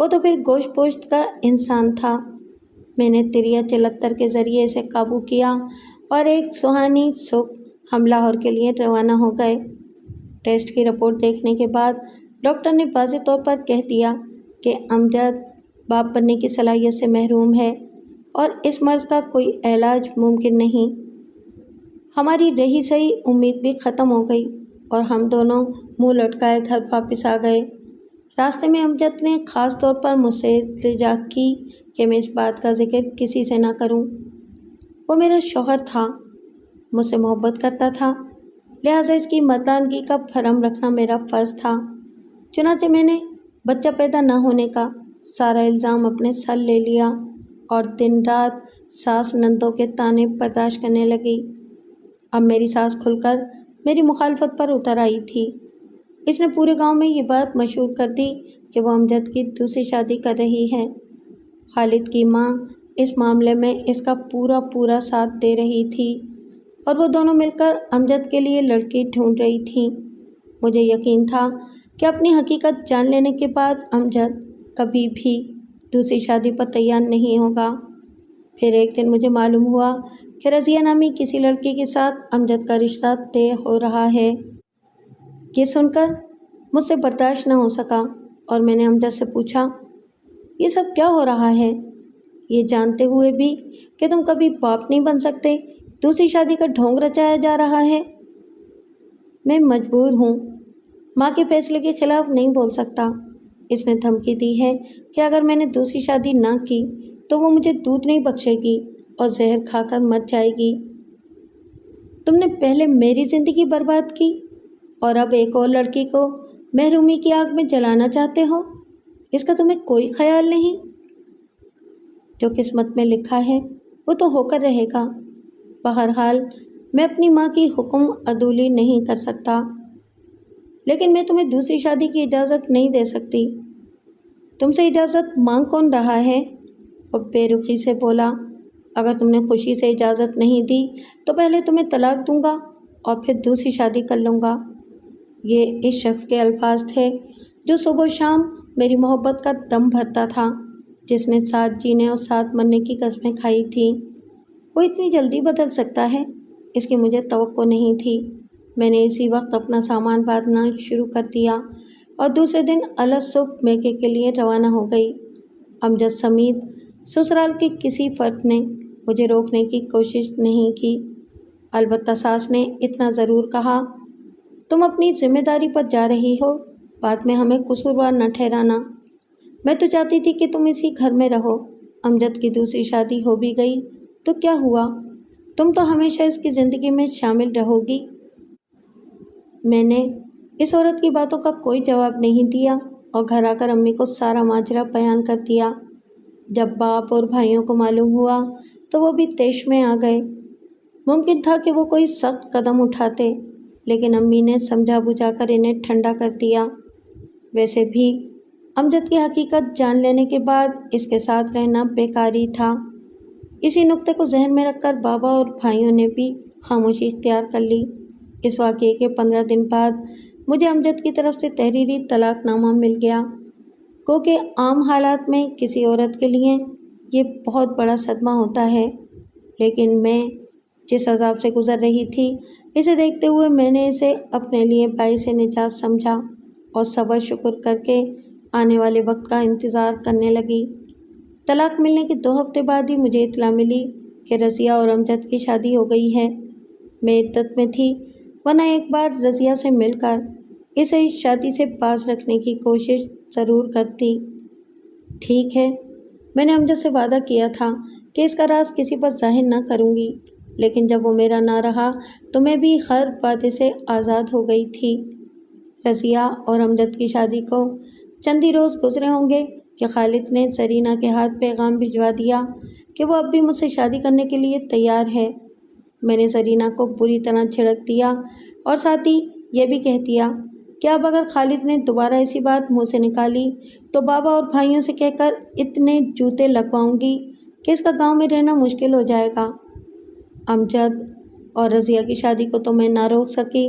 Speaker 1: وہ تو پھر گوشت پوشت کا انسان تھا۔ میں نے تریا 74 کے ذریعے اسے قابو کیا اور ایک سہانی صبح ہم لاہور کے لیے روانہ ہو گئے۔ ٹیسٹ کی رپورٹ دیکھنے کے بعد ڈاکٹر نے واضح طور پر کہہ دیا کہ امجد باپ بننے کی صلاحیت سے محروم ہے اور اس مرض کا کوئی علاج ممکن نہیں۔ ہماری رہی سہی امید بھی ختم ہو گئی اور ہم دونوں منہ لٹکائے گھر واپس آ گئے۔ راستے میں امجد نے خاص طور پر مجھ سے التجا کی کہ میں اس بات کا ذکر کسی سے نہ کروں۔ وہ میرا شوہر تھا، مجھ سے محبت کرتا تھا، لہٰذا اس کی مردانگی کا بھرم رکھنا میرا فرض تھا۔ چنانچہ میں نے بچہ پیدا نہ ہونے کا سارا الزام اپنے سر لے لیا اور دن رات ساس نندوں کے طعنے برداشت کرنے لگی۔ اب میری ساس کھل کر میری مخالفت پر اتر آئی تھی۔ اس نے پورے گاؤں میں یہ بات مشہور کر دی کہ وہ امجد کی دوسری شادی کر رہی ہے۔ خالد کی ماں اس معاملے میں اس کا پورا ساتھ دے رہی تھی اور وہ دونوں مل کر امجد کے لیے لڑکی ڈھونڈ رہی تھیں۔ مجھے یقین تھا کہ اپنی حقیقت جان لینے کے بعد امجد کبھی بھی دوسری شادی پر تیار نہیں ہوگا۔ پھر ایک دن مجھے معلوم ہوا کہ رضیہ نامی کسی لڑکی کے ساتھ امجد کا رشتہ طے ہو رہا ہے۔ یہ سن کر مجھ سے برداشت نہ ہو سکا اور میں نے امجد سے پوچھا، یہ سب کیا ہو رہا ہے؟ یہ جانتے ہوئے بھی کہ تم کبھی باپ نہیں بن سکتے، دوسری شادی کا ڈھونگ رچایا جا رہا ہے۔ میں مجبور ہوں، ماں کے فیصلے کے خلاف نہیں بول سکتا۔ اس نے دھمکی دی ہے کہ اگر میں نے دوسری شادی نہ کی تو وہ مجھے دودھ نہیں بخشے گی اور زہر کھا کر مر جائے گی۔ تم نے پہلے میری زندگی برباد کی اور اب ایک اور لڑکی کو محرومی کی آگ میں جلانا چاہتے ہو، اس کا تمہیں کوئی خیال نہیں؟ جو قسمت میں لکھا ہے وہ تو ہو کر رہے گا۔ بہرحال میں اپنی ماں کی حکم عدولی نہیں کر سکتا، لیکن میں تمہیں دوسری شادی کی اجازت نہیں دے سکتی۔ تم سے اجازت مانگ کون رہا ہے؟ وہ بے رخی سے بولا، اگر تم نے خوشی سے اجازت نہیں دی تو پہلے تمہیں طلاق دوں گا اور پھر دوسری شادی کر لوں گا۔ یہ اس شخص کے الفاظ تھے جو صبح و شام میری محبت کا دم بھرتا تھا، جس نے ساتھ جینے اور ساتھ مرنے کی قسمیں کھائی تھیں۔ وہ اتنی جلدی بدل سکتا ہے، اس کی مجھے توقع نہیں تھی۔ میں نے اسی وقت اپنا سامان باندھنا شروع کر دیا اور دوسرے دن الگ صبح میکے کے لیے روانہ ہو گئی۔ امجد سمیت سسرال کے کسی فرد نے مجھے روکنے کی کوشش نہیں کی، البتہ ساس نے اتنا ضرور کہا، تم اپنی ذمہ داری پر جا رہی ہو، بعد میں ہمیں قصوروار نہ ٹھہرانا۔ میں تو چاہتی تھی کہ تم اسی گھر میں رہو۔ امجد کی دوسری شادی ہو بھی گئی تو کیا ہوا؟ تم تو ہمیشہ اس کی زندگی میں شامل رہو گی۔ میں نے اس عورت کی باتوں کا کوئی جواب نہیں دیا اور گھر آ کر امی کو سارا ماجرا بیان کر دیا۔ جب باپ اور بھائیوں کو معلوم ہوا تو وہ بھی طیش میں آ گئے۔ ممکن تھا کہ وہ کوئی سخت قدم اٹھاتے، لیکن امی نے سمجھا بجھا کر انہیں ٹھنڈا کر دیا۔ ویسے بھی امجد کی حقیقت جان لینے کے بعد اس کے ساتھ رہنا بیکار ہی تھا۔ اسی نقطے کو ذہن میں رکھ کر بابا اور بھائیوں نے بھی خاموشی اختیار کر لی۔ اس واقعے کے 15 دن بعد مجھے امجد کی طرف سے تحریری طلاق نامہ مل گیا۔ گو کہ عام حالات میں کسی عورت کے لیے یہ بہت بڑا صدمہ ہوتا ہے، لیکن میں جس عذاب سے گزر رہی تھی اسے دیکھتے ہوئے میں نے اسے اپنے لیے باعث نجات سمجھا اور صبر شکر کر کے آنے والے وقت کا انتظار کرنے لگی۔ طلاق ملنے کے 2 ہفتے بعد ہی مجھے اطلاع ملی کہ رضیہ اور امجد کی شادی ہو گئی ہے۔ میں عدت میں تھی، ورنہ ایک بار رضیہ سے مل کر اسے اس شادی سے باز رکھنے کی کوشش ضرور کرتی۔ ٹھیک ہے، میں نے امجد سے وعدہ کیا تھا کہ اس کا راز کسی پر ظاہر نہ کروں گی، لیکن جب وہ میرا نہ رہا تو میں بھی ہر وعدے سے آزاد ہو گئی تھی۔ رضیہ اور امجد کی شادی کو چند ہی روز گزرے ہوں گے کہ خالد نے زرینہ کے ہاتھ پیغام بھجوا دیا کہ وہ اب بھی مجھ سے شادی کرنے کے لیے تیار ہے۔ میں نے زرینہ کو بری طرح جھڑک دیا اور ساتھ ہی یہ بھی کہہ دیا کہ اب اگر خالد نے دوبارہ ایسی بات منہ سے نکالی تو بابا اور بھائیوں سے کہہ کر اتنے جوتے لگواؤں گی کہ اس کا گاؤں میں رہنا مشکل ہو جائے گا۔ امجد اور رضیہ کی شادی کو تو میں نہ روک سکی،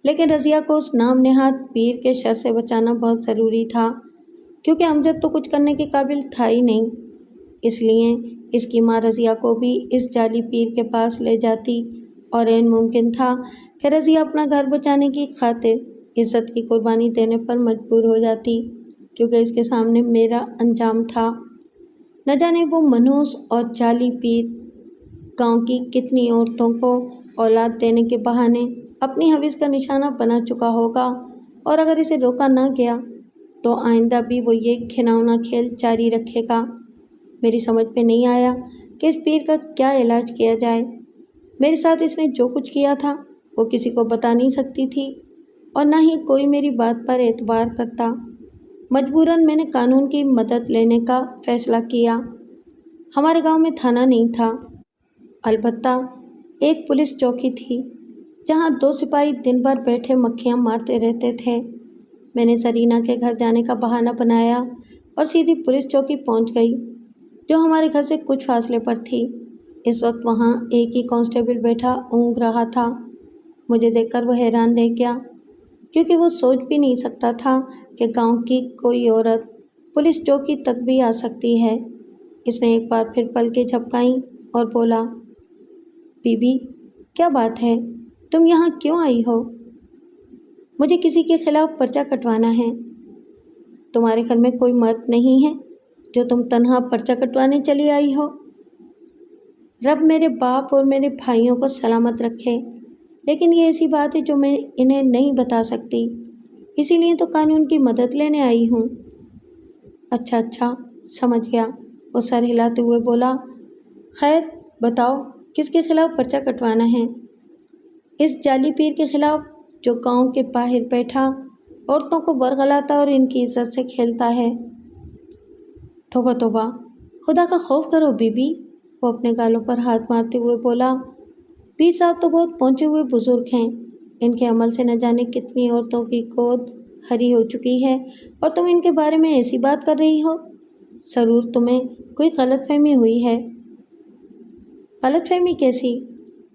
Speaker 1: لیکن رضیہ کو اس نام نہاد پیر کے شر سے بچانا بہت ضروری تھا۔ کیونکہ امجد تو کچھ کرنے کے قابل تھا ہی نہیں۔ اس لیے اس کی ماں رضیہ کو بھی اس جعلی پیر کے پاس لے جاتی اور عین ممکن تھا کہ رضیہ اپنا گھر بچانے کی خاطر عزت کی قربانی دینے پر مجبور ہو جاتی، کیونکہ اس کے سامنے میرا انجام تھا۔ نہ جانے وہ منحوس اور جعلی پیر گاؤں کی کتنی عورتوں کو اولاد دینے کے بہانے اپنی حوث کا نشانہ بنا چکا ہوگا، اور اگر اسے روکا نہ گیا تو آئندہ بھی وہ یہ گھناؤنا کھیل جاری رکھے گا۔ میری سمجھ میں نہیں آیا کہ اس پیر کا کیا علاج کیا جائے۔ میرے ساتھ اس نے جو کچھ کیا تھا وہ کسی کو بتا نہیں سکتی تھی، اور نہ ہی کوئی میری بات پر اعتبار کرتا۔ مجبوراً میں نے قانون کی مدد لینے کا فیصلہ کیا۔ ہمارے گاؤں میں تھانہ نہیں تھا، البتہ ایک پولیس چوکی تھی جہاں 2 سپاہی دن بھر بیٹھے مکھیاں مارتے رہتے تھے۔ میں نے سرینا کے گھر جانے کا بہانہ بنایا اور سیدھی پولیس چوکی پہنچ گئی، جو ہمارے گھر سے کچھ فاصلے پر تھی۔ اس وقت وہاں ایک ہی کانسٹیبل بیٹھا اونگ رہا تھا۔ مجھے دیکھ کر وہ حیران رہ گیا، کیونکہ وہ سوچ بھی نہیں سکتا تھا کہ گاؤں کی کوئی عورت پولیس چوکی تک بھی آ سکتی ہے۔ اس نے ایک بار پھر پلکیں جھپکائیں اور بولا، بی بی کیا بات ہے، تم یہاں کیوں آئی ہو؟ مجھے کسی کے خلاف پرچہ کٹوانا ہے۔ تمہارے گھر میں کوئی مرد نہیں ہے جو تم تنہا پرچہ کٹوانے چلی آئی ہو؟ رب میرے باپ اور میرے بھائیوں کو سلامت رکھے، لیکن یہ ایسی بات ہے جو میں انہیں نہیں بتا سکتی، اسی لیے تو قانون کی مدد لینے آئی ہوں۔ اچھا سمجھ گیا، وہ سر ہلاتے ہوئے بولا۔ خیر بتاؤ کس کے خلاف پرچہ کٹوانا ہے؟ اس جعلی پیر کے خلاف جو گاؤں کے باہر بیٹھا عورتوں کو ورغلاتا اور ان کی عزت سے کھیلتا ہے۔ توبہ توبہ، خدا کا خوف کرو بی بی، وہ اپنے گالوں پر ہاتھ مارتے ہوئے بولا۔ پیر صاحب تو بہت پہنچے ہوئے بزرگ ہیں، ان کے عمل سے نہ جانے کتنی عورتوں کی گود ہری ہو چکی ہے، اور تم ان کے بارے میں ایسی بات کر رہی ہو؟ ضرور تمہیں کوئی غلط فہمی ہوئی ہے۔ غلط فہمی کیسی؟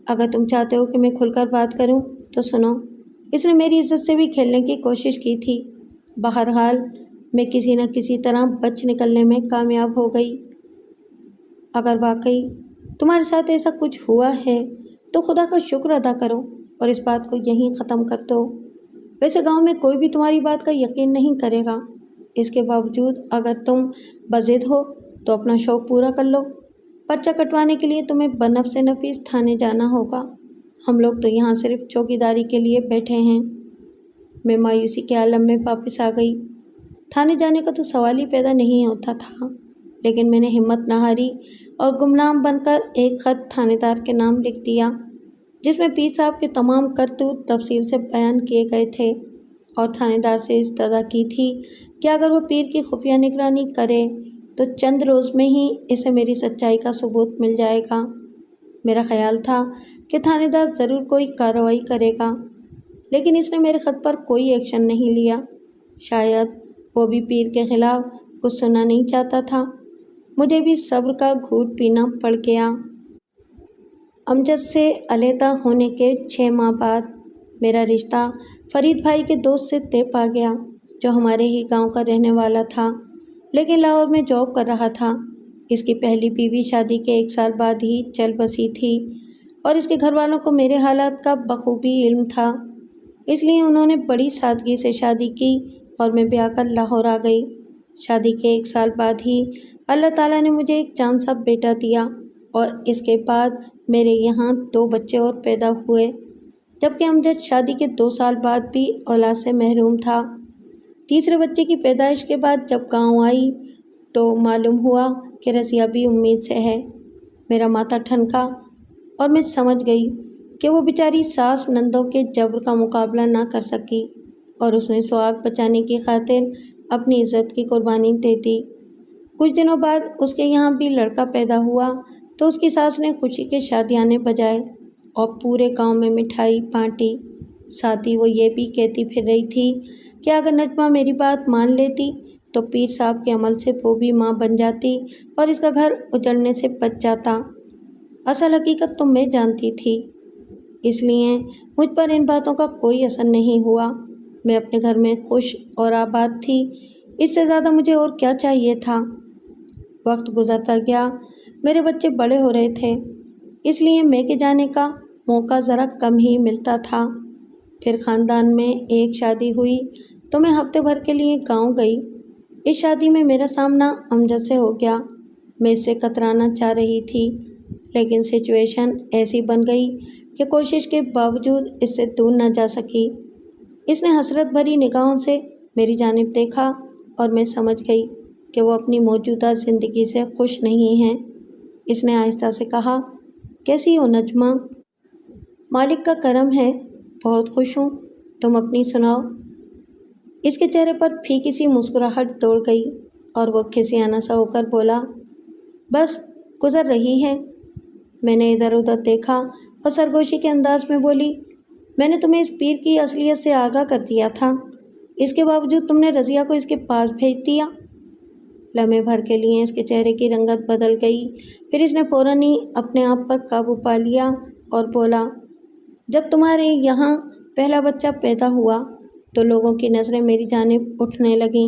Speaker 1: اگر تم چاہتے ہو کہ میں کھل کر بات کروں تو سنو، اس نے میری عزت سے بھی کھیلنے کی کوشش کی تھی۔ بہرحال میں کسی نہ کسی طرح بچ نکلنے میں کامیاب ہو گئی۔ اگر واقعی تمہارے ساتھ ایسا کچھ ہوا ہے تو خدا کا شکر ادا کرو اور اس بات کو یہیں ختم کر دو۔ ویسے گاؤں میں کوئی بھی تمہاری بات کا یقین نہیں کرے گا۔ اس کے باوجود اگر تم بضد ہو تو اپنا شوق پورا کر لو۔ پرچہ کٹوانے کے لیے تمہیں بنفس نفیس تھانے جانا ہوگا، ہم لوگ تو یہاں صرف چوکیداری کے لیے بیٹھے ہیں۔ میں مایوسی کے عالم میں واپس آ گئی۔ تھانے جانے کا تو سوال ہی پیدا نہیں ہوتا تھا، لیکن میں نے ہمت نہ ہاری اور گمنام بن کر ایک خط تھانے دار کے نام لکھ دیا، جس میں پیر صاحب کے تمام کرتوت تفصیل سے بیان کیے گئے تھے، اور تھانے دار سے استدعا کی تھی کہ اگر وہ پیر کی خفیہ نگرانی کرے تو چند روز میں ہی اسے میری سچائی کا ثبوت مل جائے گا۔ میرا خیال تھا کہ تھانے دار ضرور کوئی کارروائی کرے گا، لیکن اس نے میرے خط پر کوئی ایکشن نہیں لیا۔ شاید وہ بھی پیر کے خلاف کچھ سننا نہیں چاہتا تھا۔ مجھے بھی صبر کا گھونٹ پینا پڑ گیا۔ امجد سے علیحدہ ہونے کے 6 ماہ بعد میرا رشتہ فرید بھائی کے دوست سے طے پا گیا، جو ہمارے ہی گاؤں کا رہنے والا تھا، لیکن لاہور میں جاب کر رہا تھا۔ اس کی پہلی بیوی شادی کے 1 سال بعد ہی چل بسی تھی، اور اس کے گھر والوں کو میرے حالات کا بخوبی علم تھا، اس لیے انہوں نے بڑی سادگی سے شادی کی اور میں بیاہ کر لاہور آ گئی۔ شادی کے 1 سال بعد ہی اللہ تعالیٰ نے مجھے ایک چاند سا بیٹا دیا، اور اس کے بعد میرے یہاں 2 بچے اور پیدا ہوئے، جبکہ امجد شادی کے 2 سال بعد بھی اولاد سے محروم تھا۔ تیسرے بچے کی پیدائش کے بعد جب گاؤں آئی تو معلوم ہوا کہ رضیہ بھی امید سے ہے۔ میرا ماتھا ٹھنکا اور میں سمجھ گئی کہ وہ بیچاری ساس نندوں کے جبر کا مقابلہ نہ کر سکی، اور اس نے سہاگ بچانے کی خاطر اپنی عزت کی قربانی دے دی۔ کچھ دنوں بعد اس کے یہاں بھی لڑکا پیدا ہوا تو اس کی ساس نے خوشی کے شادیانے بجائے اور پورے گاؤں میں مٹھائی بانٹی۔ ساتھ ہی وہ یہ بھی کہتی پھر رہی تھی کہ اگر نجمہ میری بات مان لیتی تو پیر صاحب کے عمل سے وہ بھی ماں بن جاتی اور اس کا گھر اجڑنے سے بچ جاتا۔ اصل حقیقت تو میں جانتی تھی، اس لیے مجھ پر ان باتوں کا کوئی اثر نہیں ہوا۔ میں اپنے گھر میں خوش اور آباد تھی، اس سے زیادہ مجھے اور کیا چاہیے تھا؟ وقت گزرتا گیا، میرے بچے بڑے ہو رہے تھے، اس لیے میکے جانے کا موقع ذرا کم ہی ملتا تھا۔ پھر خاندان میں ایک شادی ہوئی تو میں ہفتے بھر کے لیے گاؤں گئی۔ اس شادی میں میرا سامنا امجد سے ہو گیا۔ میں اس سے کترانا چاہ رہی تھی، لیکن سچویشن ایسی بن گئی کہ کوشش کے باوجود اس سے دور نہ جا سکی۔ اس نے حسرت بھری نگاہوں سے میری جانب دیکھا اور میں سمجھ گئی کہ وہ اپنی موجودہ زندگی سے خوش نہیں ہیں۔ اس نے آہستہ سے کہا، کیسی ہو نجمہ؟ مالک کا کرم ہے، بہت خوش ہوں، تم اپنی سناؤ؟ اس کے چہرے پر پھیکی سی مسکراہٹ دوڑ گئی اور وہ کھسیانہ سا ہو کر بولا، بس گزر رہی ہے۔ میں نے ادھر ادھر دیکھا اور سرگوشی کے انداز میں بولی، میں نے تمہیں اس پیر کی اصلیت سے آگاہ کر دیا تھا، اس کے باوجود تم نے رضیہ کو اس کے پاس بھیج دیا۔ لمحے بھر کے لیے اس کے چہرے کی رنگت بدل گئی، پھر اس نے فوراً ہی اپنے آپ پر قابو پا لیا اور بولا، جب تمہارے یہاں پہلا بچہ پیدا ہوا تو لوگوں کی نظریں میری جانب اٹھنے لگیں،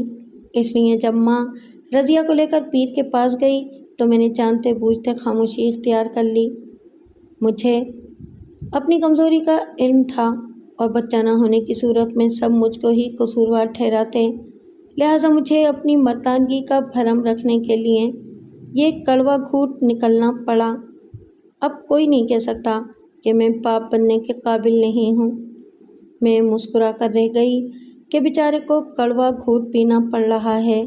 Speaker 1: اس لیے جب ماں رضیہ کو لے کر پیر کے پاس گئی تو میں نے جانتے بوجھتے خاموشی اختیار کر لی۔ مجھے اپنی کمزوری کا علم تھا اور بچہ نہ ہونے کی صورت میں سب مجھ کو ہی قصوروار ٹھہراتے، لہٰذا مجھے اپنی مردانگی کا بھرم رکھنے کے لیے یہ کڑوا گھونٹ نکلنا پڑا۔ اب کوئی نہیں کہہ سکتا کہ میں باپ بننے کے قابل نہیں ہوں۔ میں مسکرا کر رہ گئی کہ بیچارے کو کڑوا گھونٹ پینا پڑ رہا ہے۔